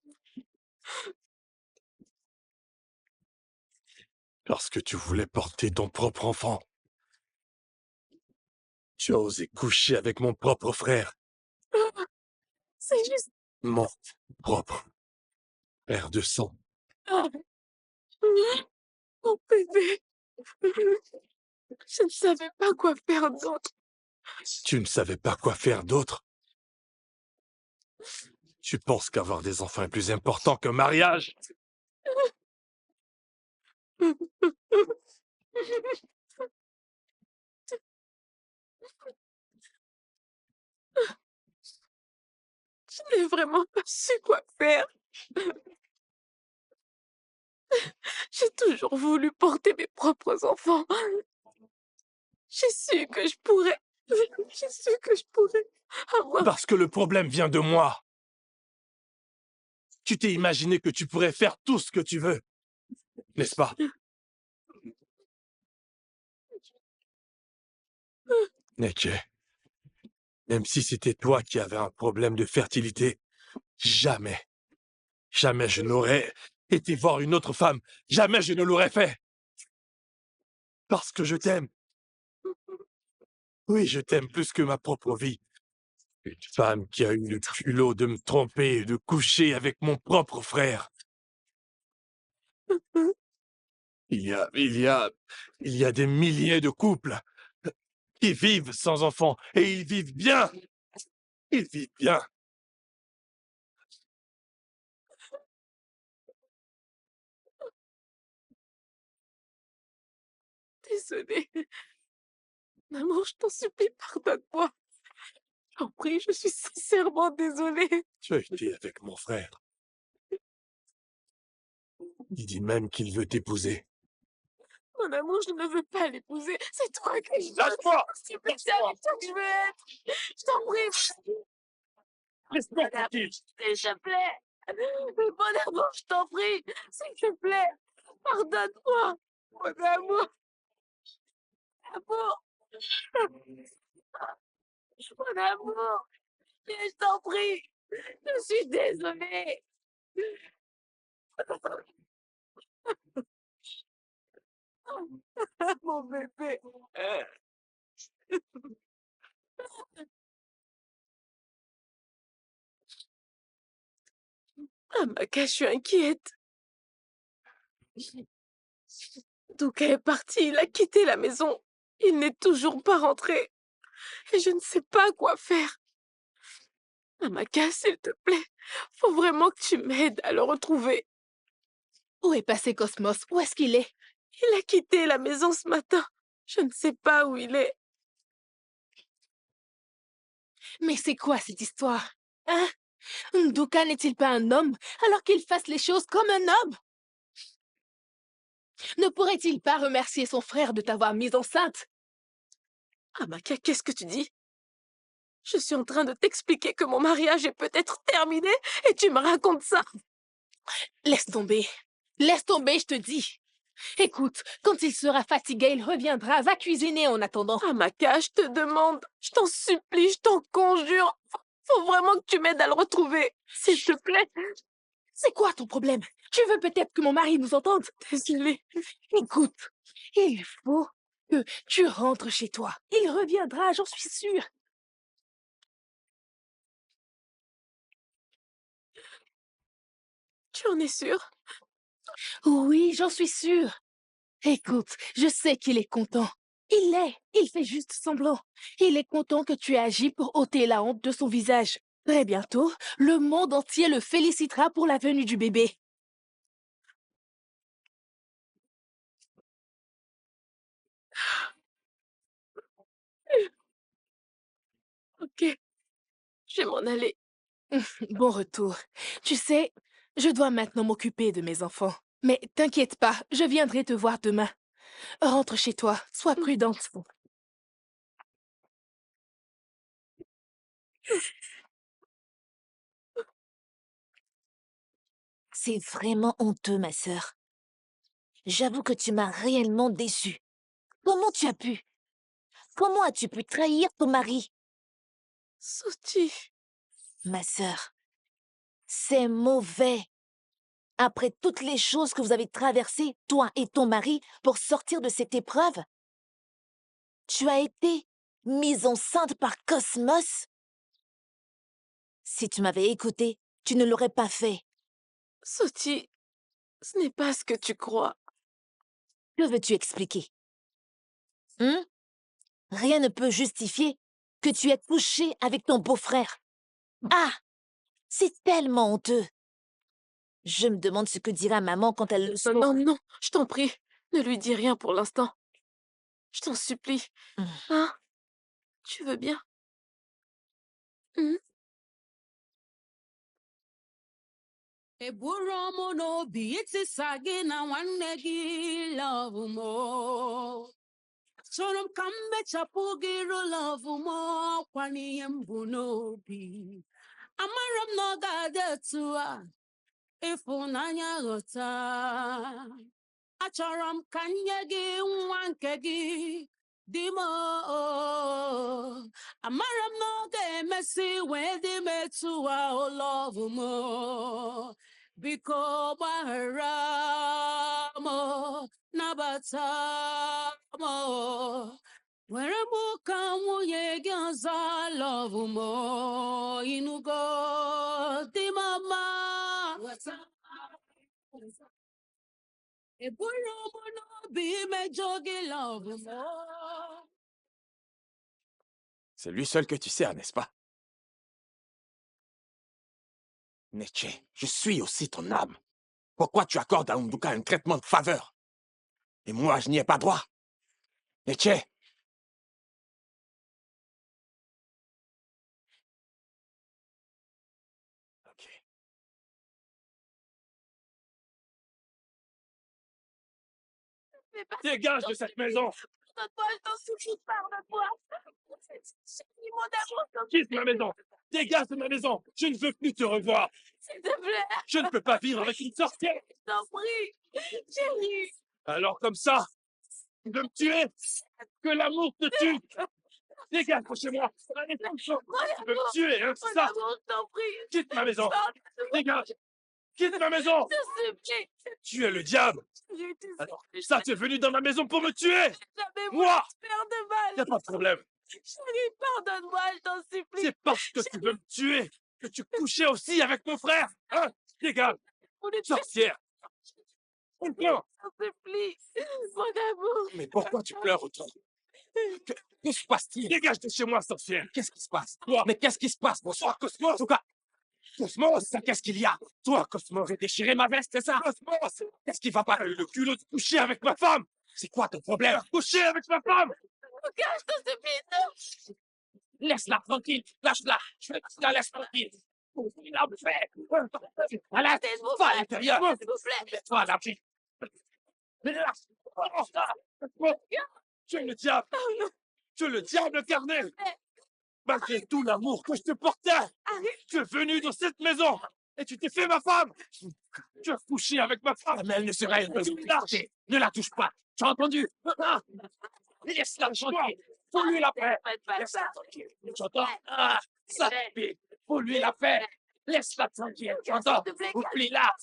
Lorsque tu voulais porter ton propre enfant, tu as osé coucher avec mon propre frère, C'est juste... mon propre frère de sang. Ah, mon bébé. Je ne savais pas quoi faire d'autre. Tu ne savais pas quoi faire d'autre? Tu penses qu'avoir des enfants est plus important qu'un mariage? Je n'ai vraiment pas su quoi faire. J'ai toujours voulu porter mes propres enfants. J'ai su que je pourrais. J'ai su que je pourrais avoir... Parce que le problème vient de moi. Tu t'es imaginé que tu pourrais faire tout ce que tu veux, n'est-ce pas? Neche, même si c'était toi qui avais un problème de fertilité, jamais, jamais je n'aurais été voir une autre femme. Jamais je ne l'aurais fait. Parce que je t'aime. Oui, je t'aime plus que ma propre vie. Une femme qui a eu le culot de me tromper et de coucher avec mon propre frère. Il y a des milliers de couples qui vivent sans enfants et ils vivent bien. Ils vivent bien. Désolée. Maman, je t'en supplie, pardonne-moi. J'en prie, je suis sincèrement désolée. Tu as été avec mon frère. Il dit même qu'il veut t'épouser. Mon amour, je ne veux pas l'épouser. C'est toi que je veux. Lâche-moi! S'il te plaît, c'est avec toi que je veux être. Je t'en prie. Laisse-moi tranquille! S'il te plaît. Mon amour, je t'en prie. S'il te plaît. Pardonne-moi. Mon amour. Amour. Mon amour. Je t'en prie. Je suis désolée. Mon bébé. Ah, Maka, je suis inquiète. Douka est parti, il a quitté la maison. Il n'est toujours pas rentré. Et je ne sais pas quoi faire. Amaka, s'il te plaît, faut vraiment que tu m'aides à le retrouver. Où est passé Cosmos? Où est-ce qu'il est? Il a quitté la maison ce matin. Je ne sais pas où il est. Mais c'est quoi cette histoire? Hein? Nduka n'est-il pas un homme alors qu'il fasse les choses comme un homme? Ne pourrait-il pas remercier son frère de t'avoir mise enceinte? Amaka, qu'est-ce que tu dis? Je suis en train de t'expliquer que mon mariage est peut-être terminé et tu me racontes ça. Laisse tomber. Laisse tomber, je te dis. Écoute, quand il sera fatigué, il reviendra. Va cuisiner en attendant. Amaka, je te demande, je t'en supplie, je t'en conjure. Faut vraiment que tu m'aides à le retrouver. S'il te plaît. C'est quoi ton problème? Tu veux peut-être que mon mari nous entende? Désolée. Écoute, il faut que tu rentres chez toi. Il reviendra, j'en suis sûre. Tu en es sûre? Oui, j'en suis sûre. Écoute, je sais qu'il est content. Il l'est. Il fait juste semblant. Il est content que tu aies agi pour ôter la honte de son visage. Très bientôt, le monde entier le félicitera pour la venue du bébé. Ok, je vais m'en aller. Bon retour. Tu sais, je dois maintenant m'occuper de mes enfants. Mais t'inquiète pas, je viendrai te voir demain. Rentre chez toi, sois prudente. C'est vraiment honteux, ma sœur. J'avoue que tu m'as réellement déçue. Comment tu as pu? Comment as-tu pu trahir ton mari? Soti, Ma sœur, c'est mauvais. Après toutes les choses que vous avez traversées, toi et ton mari, pour sortir de cette épreuve, tu as été mise enceinte par Cosmos? Si tu m'avais écouté, tu ne l'aurais pas fait. Soti, ce n'est pas ce que tu crois. Que veux-tu expliquer? Hein? Rien ne peut justifier que tu aies couché avec ton beau-frère. Ah! C'est tellement honteux. Je me demande ce que dira maman quand elle le Non, saura. non, non, je t'en prie, ne lui dis rien pour l'instant. Je t'en supplie. Hum. Hein? Tu veux bien? Hum? eburu ọmụ n'obi itisa gị na nwanne gị love mo chọrọ m ka m mechapụ gị iru love mo ọkwa n'ihe m bụ n'obi amara m na ọ ga-adị etu a ịfụnanya ghọta achọrọ m ka m nye gị nwa nke gị di m amara m na ọ ga-emesi wee dị m etu a o love mo biko gbaghara m nabata m were m ka nwunye gị ọzọ love m ịnụgo dị m mma eburu m n'obi imejọ gị love m C'est lui seul que tu sers, n'est-ce pas? Neche, je suis aussi ton âme. Pourquoi tu accordes à Unduka un traitement de faveur? Et moi, je n'y ai pas droit. Neche! Ok. Mais pas Dégage de cette maison! pardonne-moi, je t'en supplie, pardonne-moi. J'ai mis mon amour dans Quitte ma maison! Dégage de ma maison! Je ne veux plus te revoir! s'il te plaît, Je ne peux pas vivre avec une sorcière! je t'en prie. Chérie, Alors comme ça, tu veux me tuer? Que l'amour te tue! Dégage de chez moi! Allez, tu veux me tuer, hein, c'est mon ça? amour, je t'en prie. Quitte ma maison! Pardonne-moi, Dégage! Quitte ma maison! je te supplie. Tu es le diable! Chérie, tu sais, Alors, ça, tu es venu dans ma maison pour me tuer! jamais voulu Moi! te faire de Y mal. a pas de problème! Chérie, pardonne-moi, je t'en supplie. C'est parce que tu veux me tuer que tu couchais aussi avec mon frère! Hein? Dégage! Voulu te Sorcière! On pleure! je t'en supplie. Mon amour. Mais pourquoi tu pleures autant? Que se passe-t-il? Dégage de chez moi, sorcière! Qu'est-ce qui se passe? Toi! Mais qu'est-ce qui se passe? Bonsoir, Cosmos! En tout cas, Cosmos! qu'est-ce qu'il y a? Toi, Cosmos, j'ai déchiré ma veste, c'est ça? Cosmos! Qu'est-ce qui va pas? T'as eu le culot de coucher avec ma femme! C'est quoi ton problème? Coucher avec ma femme! Lucas, je t'en supplie, non. Laisse-la tranquille, lâche-la, je la laisse tranquille. Il a fait. Voilà, S'il vous va à plaît, l'intérieur. s'il vous plaît. Mets-toi à l'abri. Mais lâche. Tu es le diable! Tu es le diable incarné! Malgré tout l'amour que je te portais, Arrête. tu es venu dans cette maison et tu t'es fait ma femme! Tu as couché avec ma femme! Mais elle ne serait pas touchée. Ne la touche pas. Tu as entendu? Laisse-la tranquille. Faut-lui la paix. Faites pas Laisse-la ça. tranquille. Tu entends? Ah, ça suffit. Faut-lui la paix. Laisse-la tranquille. Tu entends? S'il te plaît, Oublie-la.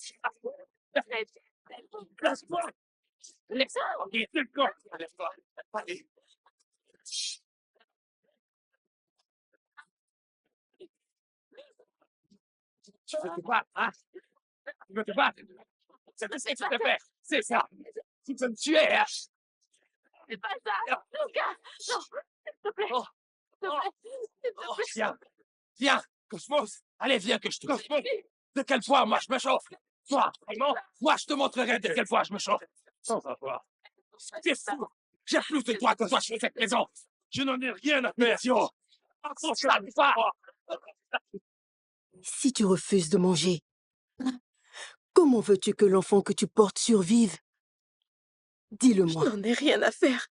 Arrête. Laisse-moi. Laisse-la tranquille. D'accord. Lève-toi. Allez. Tu veux quoi, hein? Tu veux te battre? C'est ce que tu veux faire. C'est ça. Tu veux me tuer, hein? C'est pas ça. Lucas, non, s'il te plaît. Oh, S'il te plaît. S'il te plaît. viens. Viens, Cosmos. Allez, viens que je te Cosmos. De quelle fois, moi, je me chauffe? Toi, vraiment? Moi, je te montrerai de quelle fois je me chauffe. Sans avoir. C'est fou. J'ai plus de droits que toi sur cette maison. Je n'en ai rien à faire. Idiot. Ça me va. Si tu refuses de manger, comment veux-tu que l'enfant que tu portes survive? Je Dis-le-moi. n'en ai rien à faire.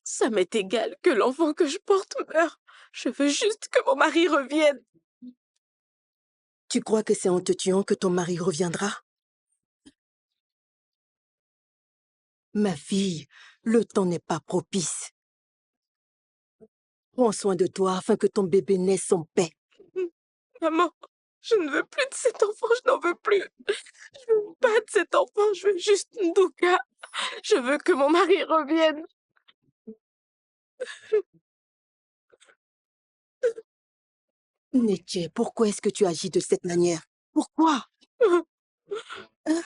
Ça m'est égal que l'enfant que je porte meure. Je veux juste que mon mari revienne. Tu crois que c'est en te tuant que ton mari reviendra? Ma fille, le temps n'est pas propice. Prends soin de toi afin que ton bébé naisse en paix. Maman, je ne veux plus de cet enfant, je n'en veux plus. Je veux pas de cet enfant, je veux juste Nduka. Je veux que mon mari revienne. Neche, pourquoi est-ce que tu agis de cette manière? Pourquoi? Hein?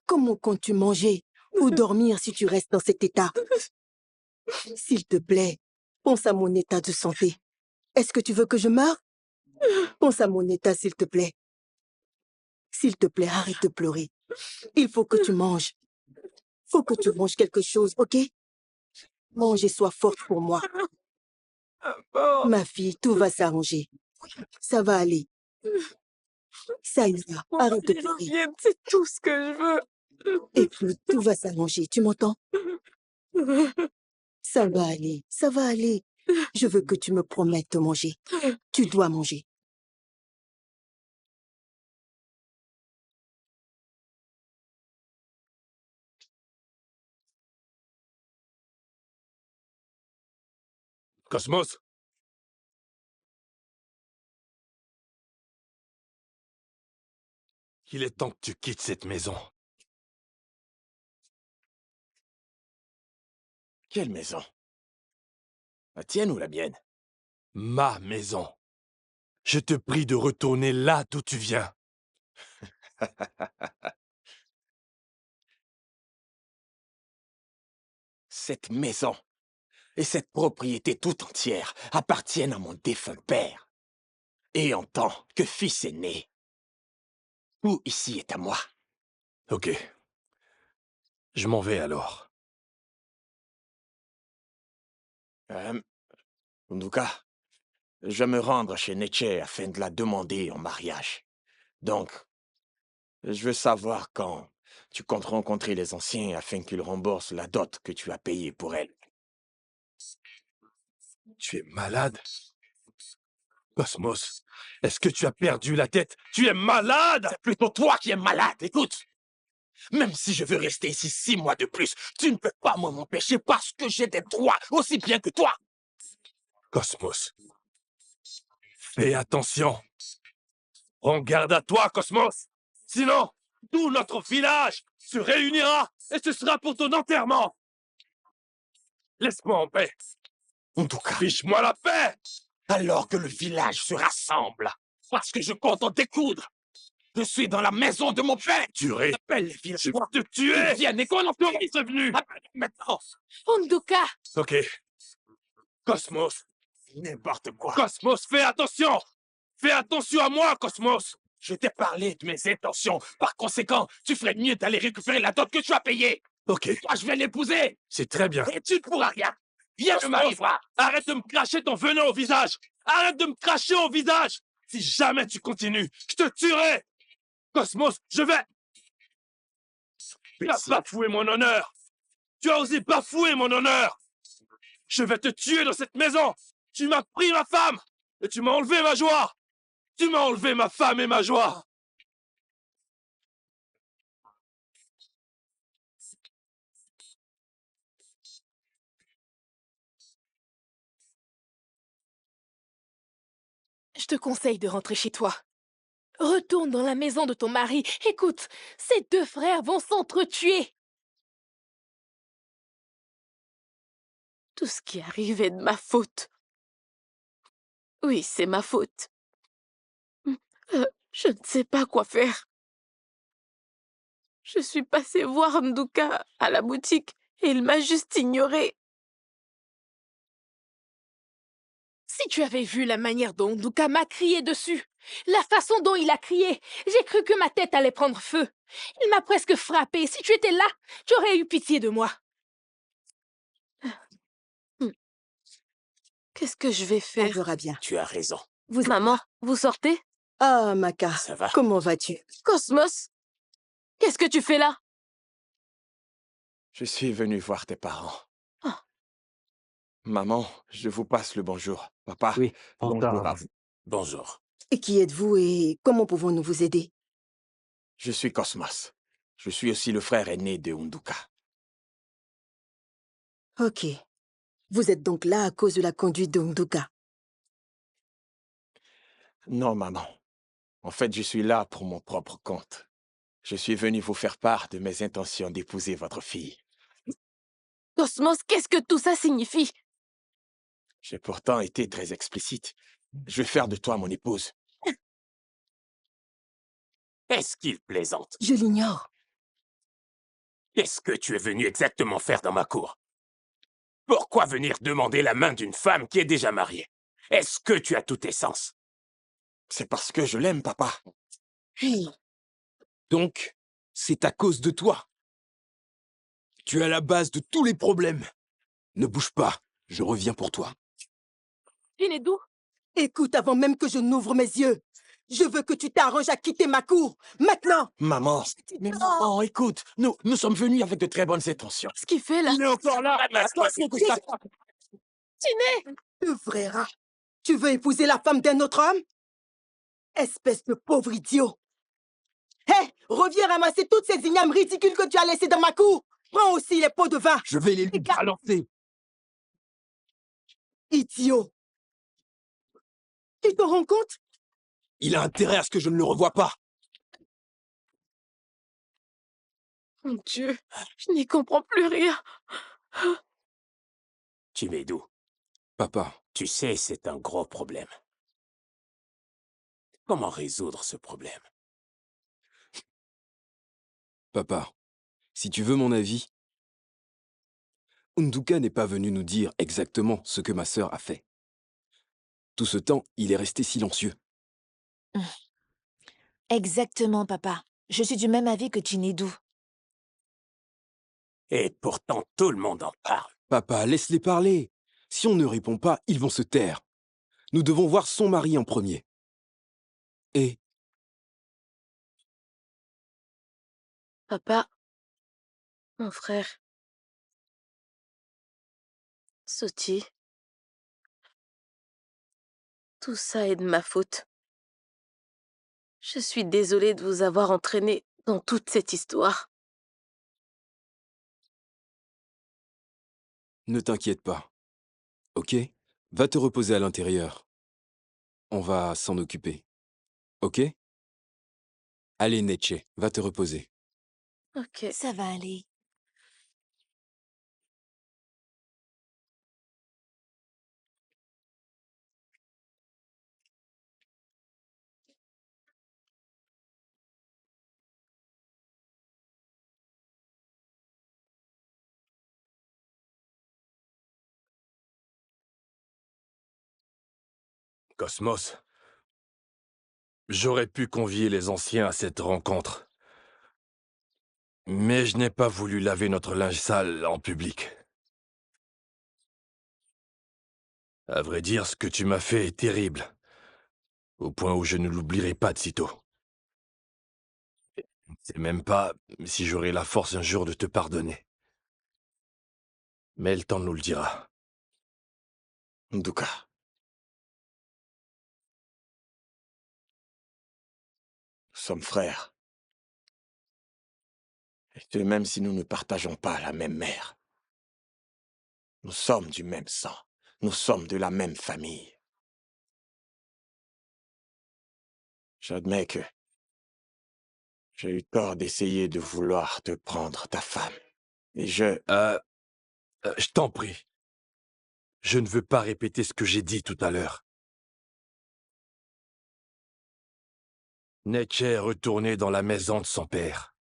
Comment comptes-tu manger ou dormir si tu restes dans cet état? S'il te plaît, pense à mon état de santé. Est-ce que tu veux que je meure? Pense à mon état, s'il te plaît. S'il te plaît, arrête de pleurer. Il faut que tu manges. Faut que tu manges quelque chose, ok? Mange et sois forte pour moi. Maman, Ma fille, tout va s'arranger. Ça va aller. Ça ira. mon Arrête de mari pleurer. revienne, c'est tout ce que je veux. Écoute, tout va s'arranger. Tu m'entends? Ça va aller. Ça va aller. Je veux que tu me promettes de manger. Tu dois manger. Cosmos, il est temps que tu quittes cette maison. Quelle maison? La tienne ou la mienne? Ma maison. Je te prie de retourner là d'où tu viens. Cette maison et cette propriété tout entière appartiennent à mon défunt père. Et en tant que fils aîné, tout ici est à moi. Ok. Je m'en vais alors. En tout cas, je vais me rendre chez Neche afin de la demander en mariage. Donc, je veux savoir quand tu comptes rencontrer les anciens afin qu'ils remboursent la dot que tu as payée pour elle. Tu es malade? Cosmos, est-ce que tu as perdu la tête? Tu es malade! C'est plutôt toi qui es malade, écoute! Même si je veux rester ici 6 mois de plus, tu ne peux pas m'empêcher parce que j'ai des droits aussi bien que toi! Cosmos, fais attention. Prends garde à toi, Cosmos. Sinon, tout notre village se réunira et ce sera pour ton enterrement. Laisse-moi en paix. En tout cas, Fiche-moi la paix. alors que le village se rassemble, parce que je compte en découdre. Je suis dans la maison de mon père. Tuerai. Appelle les Je villageois. vais te tuer. Ils viennent et qu'on en T'aurais prévenu. Appelle maintenant. Nduka, Ok. Cosmos. N'importe quoi. Cosmos, fais attention. Fais attention à moi, Cosmos. Je t'ai parlé de mes intentions. Par conséquent, tu ferais mieux d'aller récupérer la dot que tu as payée. Ok, Moi, je vais l'épouser. c'est très bien. Et tu ne pourras rien. Viens me marier, voir. Arrête de me cracher ton venin au visage. Arrête de me cracher au visage. Si jamais tu continues, je te tuerai. Cosmos, je vais... Tu as bafoué mon honneur. Tu as osé bafouer mon honneur. Je vais te tuer dans cette maison. Tu m'as pris ma femme. Et tu m'as enlevé ma joie. Tu m'as enlevé ma femme et ma joie. je te conseille de rentrer chez toi. Retourne dans la maison de ton mari. Écoute, ces deux frères vont s'entretuer. Tout ce qui arrive est de ma faute. Oui, c'est ma faute. Je ne sais pas quoi faire. Je suis passée voir Nduka à la boutique et il m'a juste ignorée. Si tu avais vu la manière dont Nduka m'a crié dessus, la façon dont il a crié, j'ai cru que ma tête allait prendre feu. Il m'a presque frappée. Si tu étais là, tu aurais eu pitié de moi. Qu'est-ce que je vais On faire? verra bien. Tu as raison. Maman, vous sortez? Ah, Maka, Ça va? comment vas-tu? Cosmos, qu'est-ce que tu fais là? Je suis venu voir tes parents. Ah. Maman, je vous passe le bonjour. Papa, Oui, bonjour à bonjour. vous. Bonjour. Et qui êtes-vous et comment pouvons-nous vous aider? Je suis Cosmos. Je suis aussi le frère aîné de Unduka. Ok. Vous êtes donc là à cause de la conduite de Nduka. Non, maman. En fait, je suis là pour mon propre compte. Je suis venu vous faire part de mes intentions d'épouser votre fille. Cosmos, qu'est-ce que tout ça signifie? J'ai pourtant été très explicite. Je vais faire de toi mon épouse. Est-ce qu'il plaisante? Je l'ignore. Qu'est-ce que tu es venu exactement faire dans ma cour? Pourquoi venir demander la main d'une femme qui est déjà mariée? Est-ce que tu as tous tes sens? C'est parce que je l'aime, papa. Donc, c'est à cause de toi. Tu es à la base de tous les problèmes. Ne bouge pas, je reviens pour toi. Jinedou, Écoute avant même que je n'ouvre mes yeux. Je veux que tu t'arranges à quitter ma cour. Maintenant! Maman, mais maman, écoute, nous sommes venus avec de très bonnes intentions. Qu'est-ce qu'il fait là? Il est encore là. Le vrai rat. Tu veux épouser la femme d'un autre homme? Espèce de pauvre idiot. Hé, reviens ramasser toutes ces ignames ridicules que tu as laissées dans ma cour. Prends aussi les pots de vin. Je vais les lui balancer. Idiot. Tu te rends compte? Il a intérêt à ce que je ne le revoie pas. Mon Dieu, je n'y comprends plus rien. Chimedou, Papa, tu sais, c'est un gros problème. Comment résoudre ce problème? papa, si tu veux mon avis, Nduka n'est pas venu nous dire exactement ce que ma sœur a fait. Tout ce temps, il est resté silencieux. Exactement, papa. Je suis du même avis que Jinedou. Et pourtant, tout le monde en parle. Papa, laisse-les parler. Si on ne répond pas, ils vont se taire. Nous devons voir son mari en premier. Et Papa, mon frère, Soti, tout ça est de ma faute. Je suis désolée de vous avoir entraîné dans toute cette histoire. ne t'inquiète pas. Ok? Va te reposer à l'intérieur. On va s'en occuper. Ok? Allez, Neche, va te reposer. Ok. Ça va aller. Cosmos, j'aurais pu convier les anciens à cette rencontre. Mais je n'ai pas voulu laver notre linge sale en public. À vrai dire, ce que tu m'as fait est terrible. Au point où je ne l'oublierai pas de sitôt. Je ne sais même pas si j'aurai la force un jour de te pardonner. Mais le temps nous le dira. Nduka. Nous sommes frères. Et ce, même si nous ne partageons pas la même mère. Nous sommes du même sang. Nous sommes de la même famille. J'admets que j'ai eu tort d'essayer de vouloir te prendre ta femme. Et je t'en prie. Je ne veux pas répéter ce que j'ai dit tout à l'heure. Neche est retournée dans la maison de son père.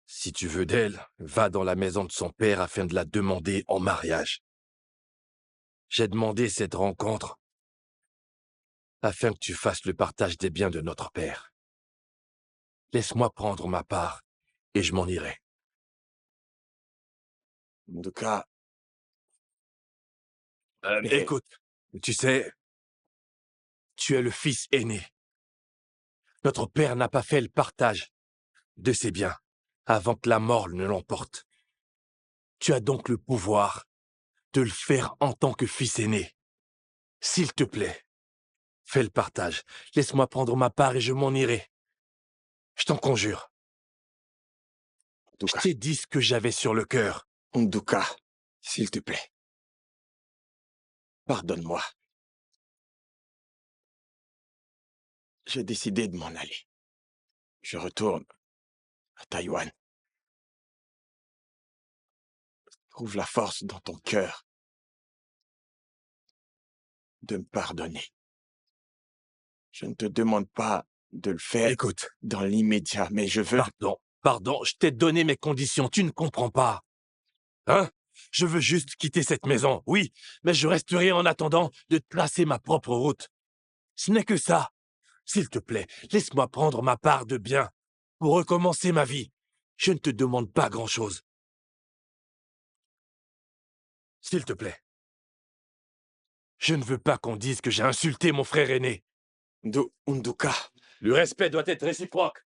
Si tu veux d'elle, va dans la maison de son père afin de la demander en mariage. J'ai demandé cette rencontre afin que tu fasses le partage des biens de notre père. Laisse-moi prendre ma part et je m'en irai. Nduka, mais Écoute, tu sais, tu es le fils aîné. Notre père n'a pas fait le partage de ses biens avant que la mort ne l'emporte. Tu as donc le pouvoir de le faire en tant que fils aîné. S'il te plaît, fais le partage. Laisse-moi prendre ma part et je m'en irai. Je t'en conjure. Je Nduka, t'ai dit ce que j'avais sur le cœur. Nduka, s'il te plaît, pardonne-moi. J'ai décidé de m'en aller. Je retourne à Taïwan. Trouve la force dans ton cœur de me pardonner. Je ne te demande pas de le faire Écoute, dans l'immédiat, mais je veux... pardon, je t'ai donné mes conditions, tu ne comprends pas. Hein? Je veux juste quitter cette maison, oui, mais je resterai en attendant de tracer ma propre route. Ce n'est que ça. S'il te plaît, laisse-moi prendre ma part de bien pour recommencer ma vie. Je ne te demande pas grand-chose. S'il te plaît. Je ne veux pas qu'on dise que j'ai insulté mon frère aîné. Nduka, Le respect doit être réciproque.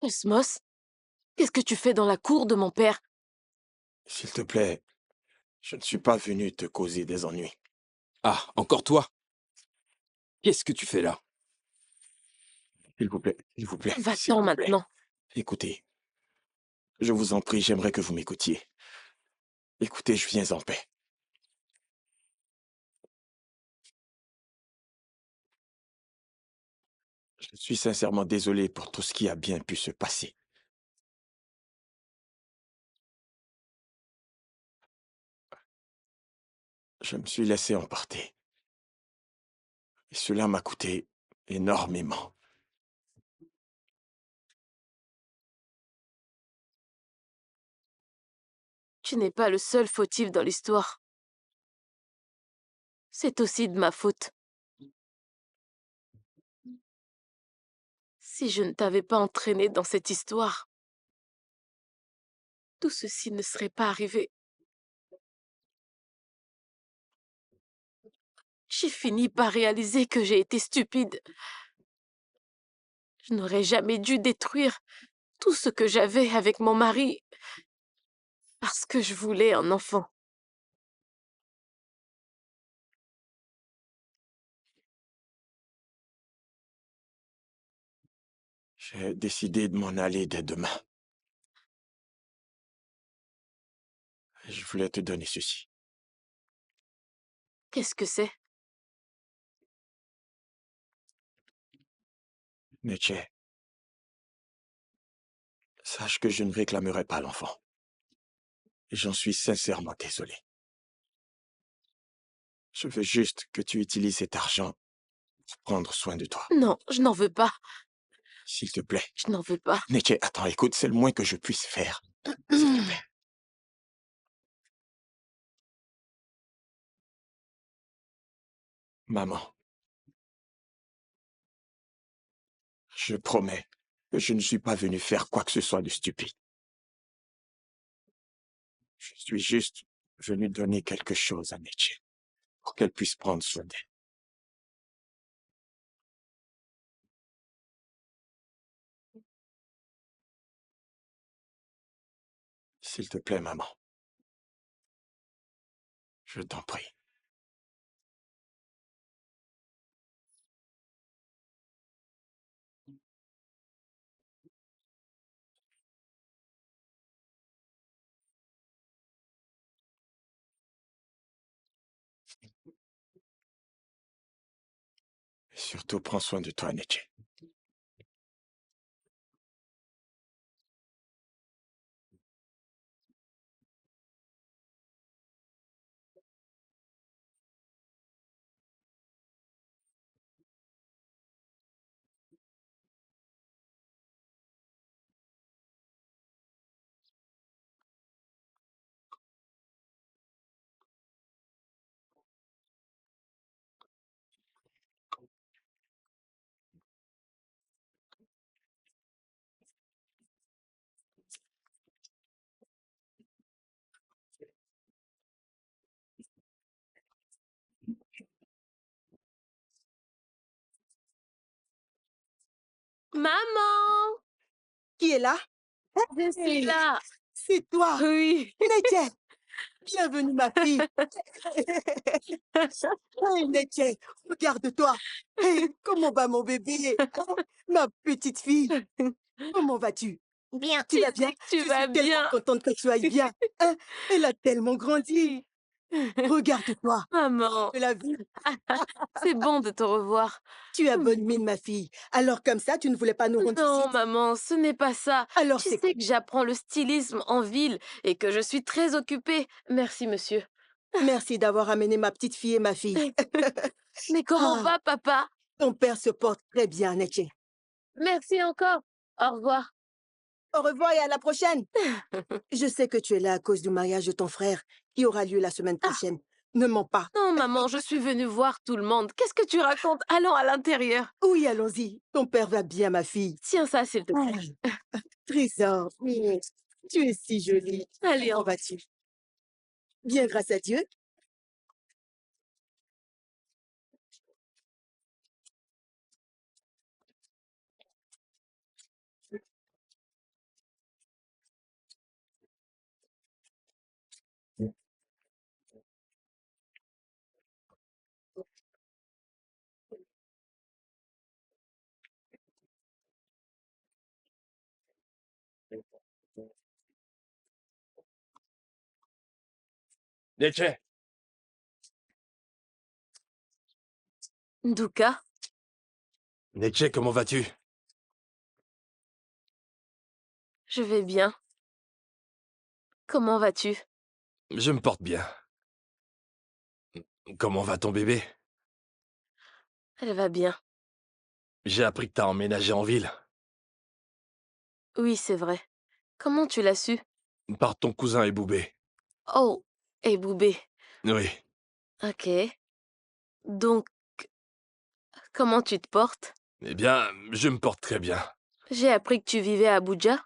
Cosmos, qu'est-ce que tu fais dans la cour de mon père? s'il te plaît, je ne suis pas venu te causer des ennuis. Ah, encore toi? Qu'est-ce que tu fais là? S'il vous plaît, s'il vous plaît, s'il Va-t'en vous plaît. maintenant. Écoutez, je vous en prie, j'aimerais que vous m'écoutiez. Écoutez, je viens en paix. Je suis sincèrement désolé pour tout ce qui a bien pu se passer. Je me suis laissé emporter. Et cela m'a coûté énormément. Tu n'es pas le seul fautif dans l'histoire. C'est aussi de ma faute. Si je ne t'avais pas entraîné dans cette histoire, tout ceci ne serait pas arrivé. J'ai fini par réaliser que j'ai été stupide. Je n'aurais jamais dû détruire tout ce que j'avais avec mon mari parce que je voulais un enfant. J'ai décidé de m'en aller dès demain. Je voulais te donner ceci. Qu'est-ce que c'est? Neche, sache que je ne réclamerai pas l'enfant. Et j'en suis sincèrement désolé. Je veux juste que tu utilises cet argent pour prendre soin de toi. Non, je n'en veux pas. S'il te plaît. Je n'en veux pas. Neche, attends, écoute, c'est le moins que je puisse faire. S'il te plaît. Maman, je promets que je ne suis pas venu faire quoi que ce soit de stupide. Je suis juste venu donner quelque chose à Neche pour qu'elle puisse prendre soin d'elle. S'il te plaît, maman. Je t'en prie. Et surtout, prends soin de toi, Neche. Maman! Qui est là? Je suis Hey, là. c'est toi, Oui. Neche. Bienvenue, ma fille. Hey, Neche, regarde-toi. Hey, comment va mon bébé? Ma petite fille, comment vas-tu? Bien. Tu Tu vas bien? sais que tu Je vas suis tellement bien. contente que tu ailles bien. Hein? Elle a tellement grandi. Oui. Regarde-toi. Maman, Tu l'as vu? c'est bon de te revoir. Tu as bonne mine, ma fille. Alors comme ça, tu ne voulais pas nous rendre Non, visite? maman, ce n'est pas ça. Alors Tu c'est sais quoi? que j'apprends le stylisme en ville et que je suis très occupée. Merci, monsieur. Merci d'avoir amené ma petite fille et ma fille. Mais comment Ah, va, papa? ton père se porte très bien, Neche. Merci encore. Au revoir. Au revoir et à la prochaine. Je sais que tu es là à cause du mariage de ton frère qui aura lieu la semaine Ah, prochaine. Ne mens pas. non, maman, je suis venue voir tout le monde. Qu'est-ce que tu racontes? Allons à l'intérieur. Oui, allons-y. Ton père va bien, ma fille. Tiens ça, s'il te plaît. Trésor, tu es si jolie. Allez, Comment vas-tu? Bien, grâce à Dieu. Neche, Nduka, Neche, comment vas-tu? je vais bien. Comment vas-tu? Je me porte bien. Comment va ton bébé? Elle va bien. J'ai appris que t'as emménagé en ville. Oui, c'est vrai. Comment tu l'as su? Par ton cousin Eboubé. Oh, et Boubé. Oui. Ok. Donc, comment tu te portes? Eh bien, je me porte très bien. J'ai appris que tu vivais à Abuja.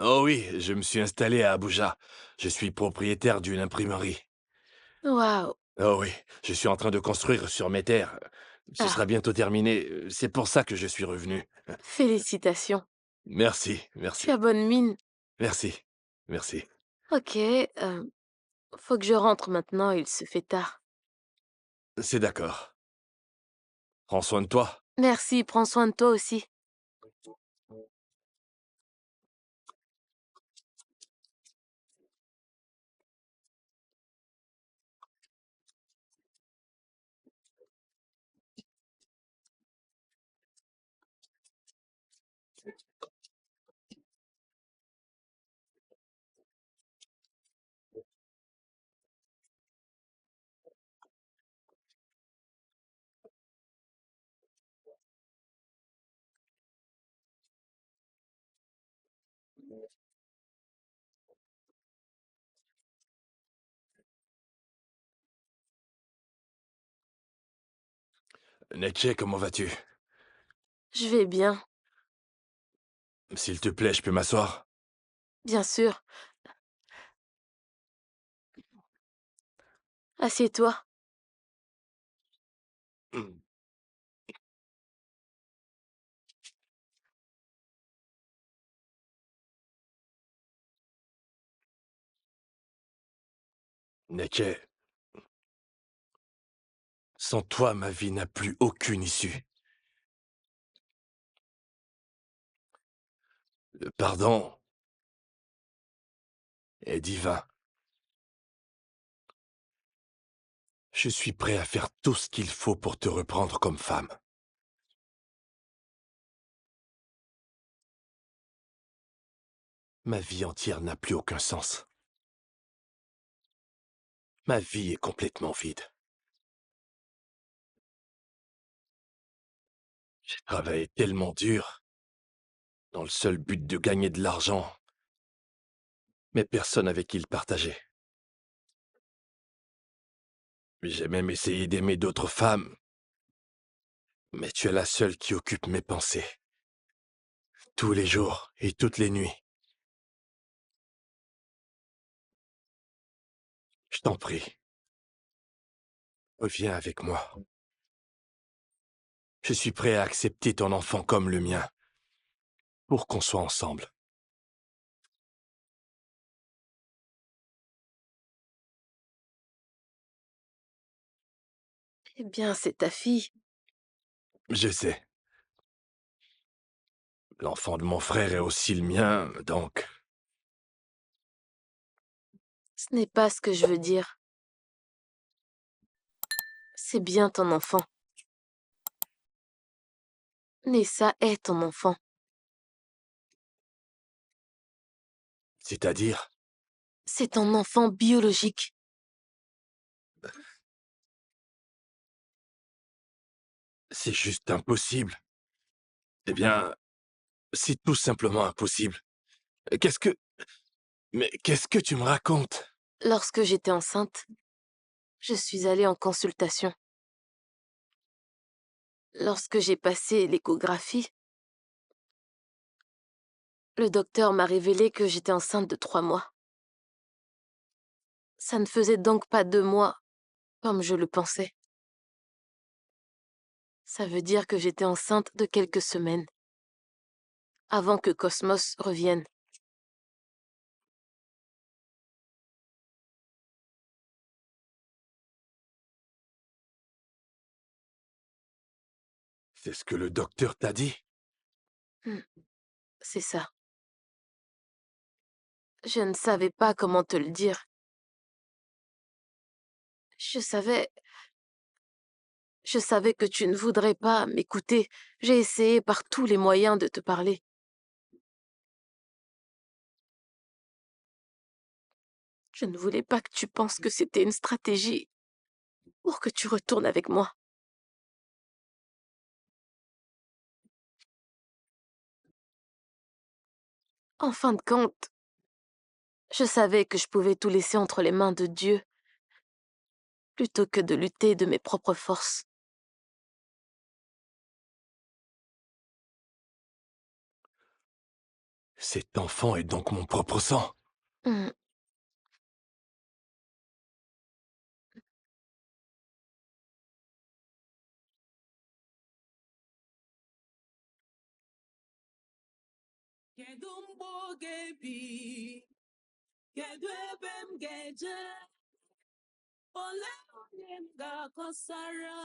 Oh oui, je me suis installé à Abuja. Je suis propriétaire d'une imprimerie. Waouh. Oh oui, je suis en train de construire sur mes terres. Ce Ah, sera bientôt terminé. C'est pour ça que je suis revenu. félicitations. Merci, Tu as merci, bonne mine. merci, merci. Ok, faut que je rentre maintenant, il se fait tard. C'est d'accord. Prends soin de toi. Merci, prends soin de toi aussi. Neche, comment vas-tu? Je vais bien, S'il te plaît, je peux m'asseoir? bien sûr. Assieds-toi. Neche, sans toi, ma vie n'a plus aucune issue. Le pardon est divin. Je suis prêt à faire tout ce qu'il faut pour te reprendre comme femme. Ma vie entière n'a plus aucun sens. Ma vie est complètement vide. J'ai travaillé tellement dur, dans le seul but de gagner de l'argent, mais personne avec qui le partager. J'ai même essayé d'aimer d'autres femmes, mais tu es la seule qui occupe mes pensées. Tous les jours et toutes les nuits. Je t'en prie, reviens avec moi. Je suis prêt à accepter ton enfant comme le mien, pour qu'on soit ensemble. Eh bien, c'est ta fille. Je sais. L'enfant de mon frère est aussi le mien, donc... Ce n'est pas ce que je veux dire. C'est bien ton enfant. Nessa est ton enfant. C'est-à-dire, C'est ton enfant biologique. c'est juste impossible. Eh bien, c'est tout simplement impossible. Qu'est-ce que... Mais qu'est-ce que tu me racontes? Lorsque j'étais enceinte, je suis allée en consultation. Lorsque j'ai passé l'échographie, le docteur m'a révélé que j'étais enceinte de 3 mois. Ça ne faisait donc pas 2 mois, comme je le pensais. Ça veut dire que j'étais enceinte de quelques semaines, avant que Cosmos revienne. C'est ce que le docteur t'a dit? C'est ça. Je ne savais pas comment te le dire. Je savais que tu ne voudrais pas m'écouter. J'ai essayé par tous les moyens de te parler. Je ne voulais pas que tu penses que c'était une stratégie pour que tu retournes avec moi. En fin de compte, je savais que je pouvais tout laisser entre les mains de Dieu plutôt que de lutter de mes propres forces. Cet enfant est donc mon propre sang. Hmm. Kedu mgbe oge bi? Kedu ebe m ga-eje? Olee onye m ga-akọsara?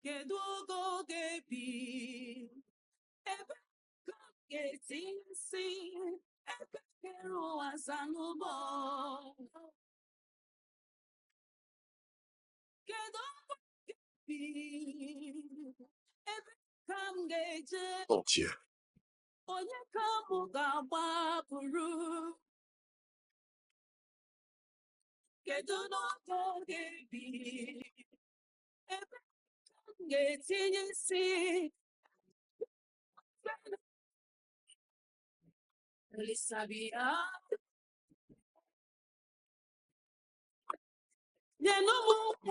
Kedu oge oge bi? Ebe ka m ga-etinye isi? Ebe kere ụwa zanụbọ? Kedu oge bi? Ebe ka m ga-eje? Mon Dieu. Onye ka mụ ga-agbapụrụ? Kedu n'oge oge bi? Ebe ka m ga-etinye isi? Elisabia. Nyenụ m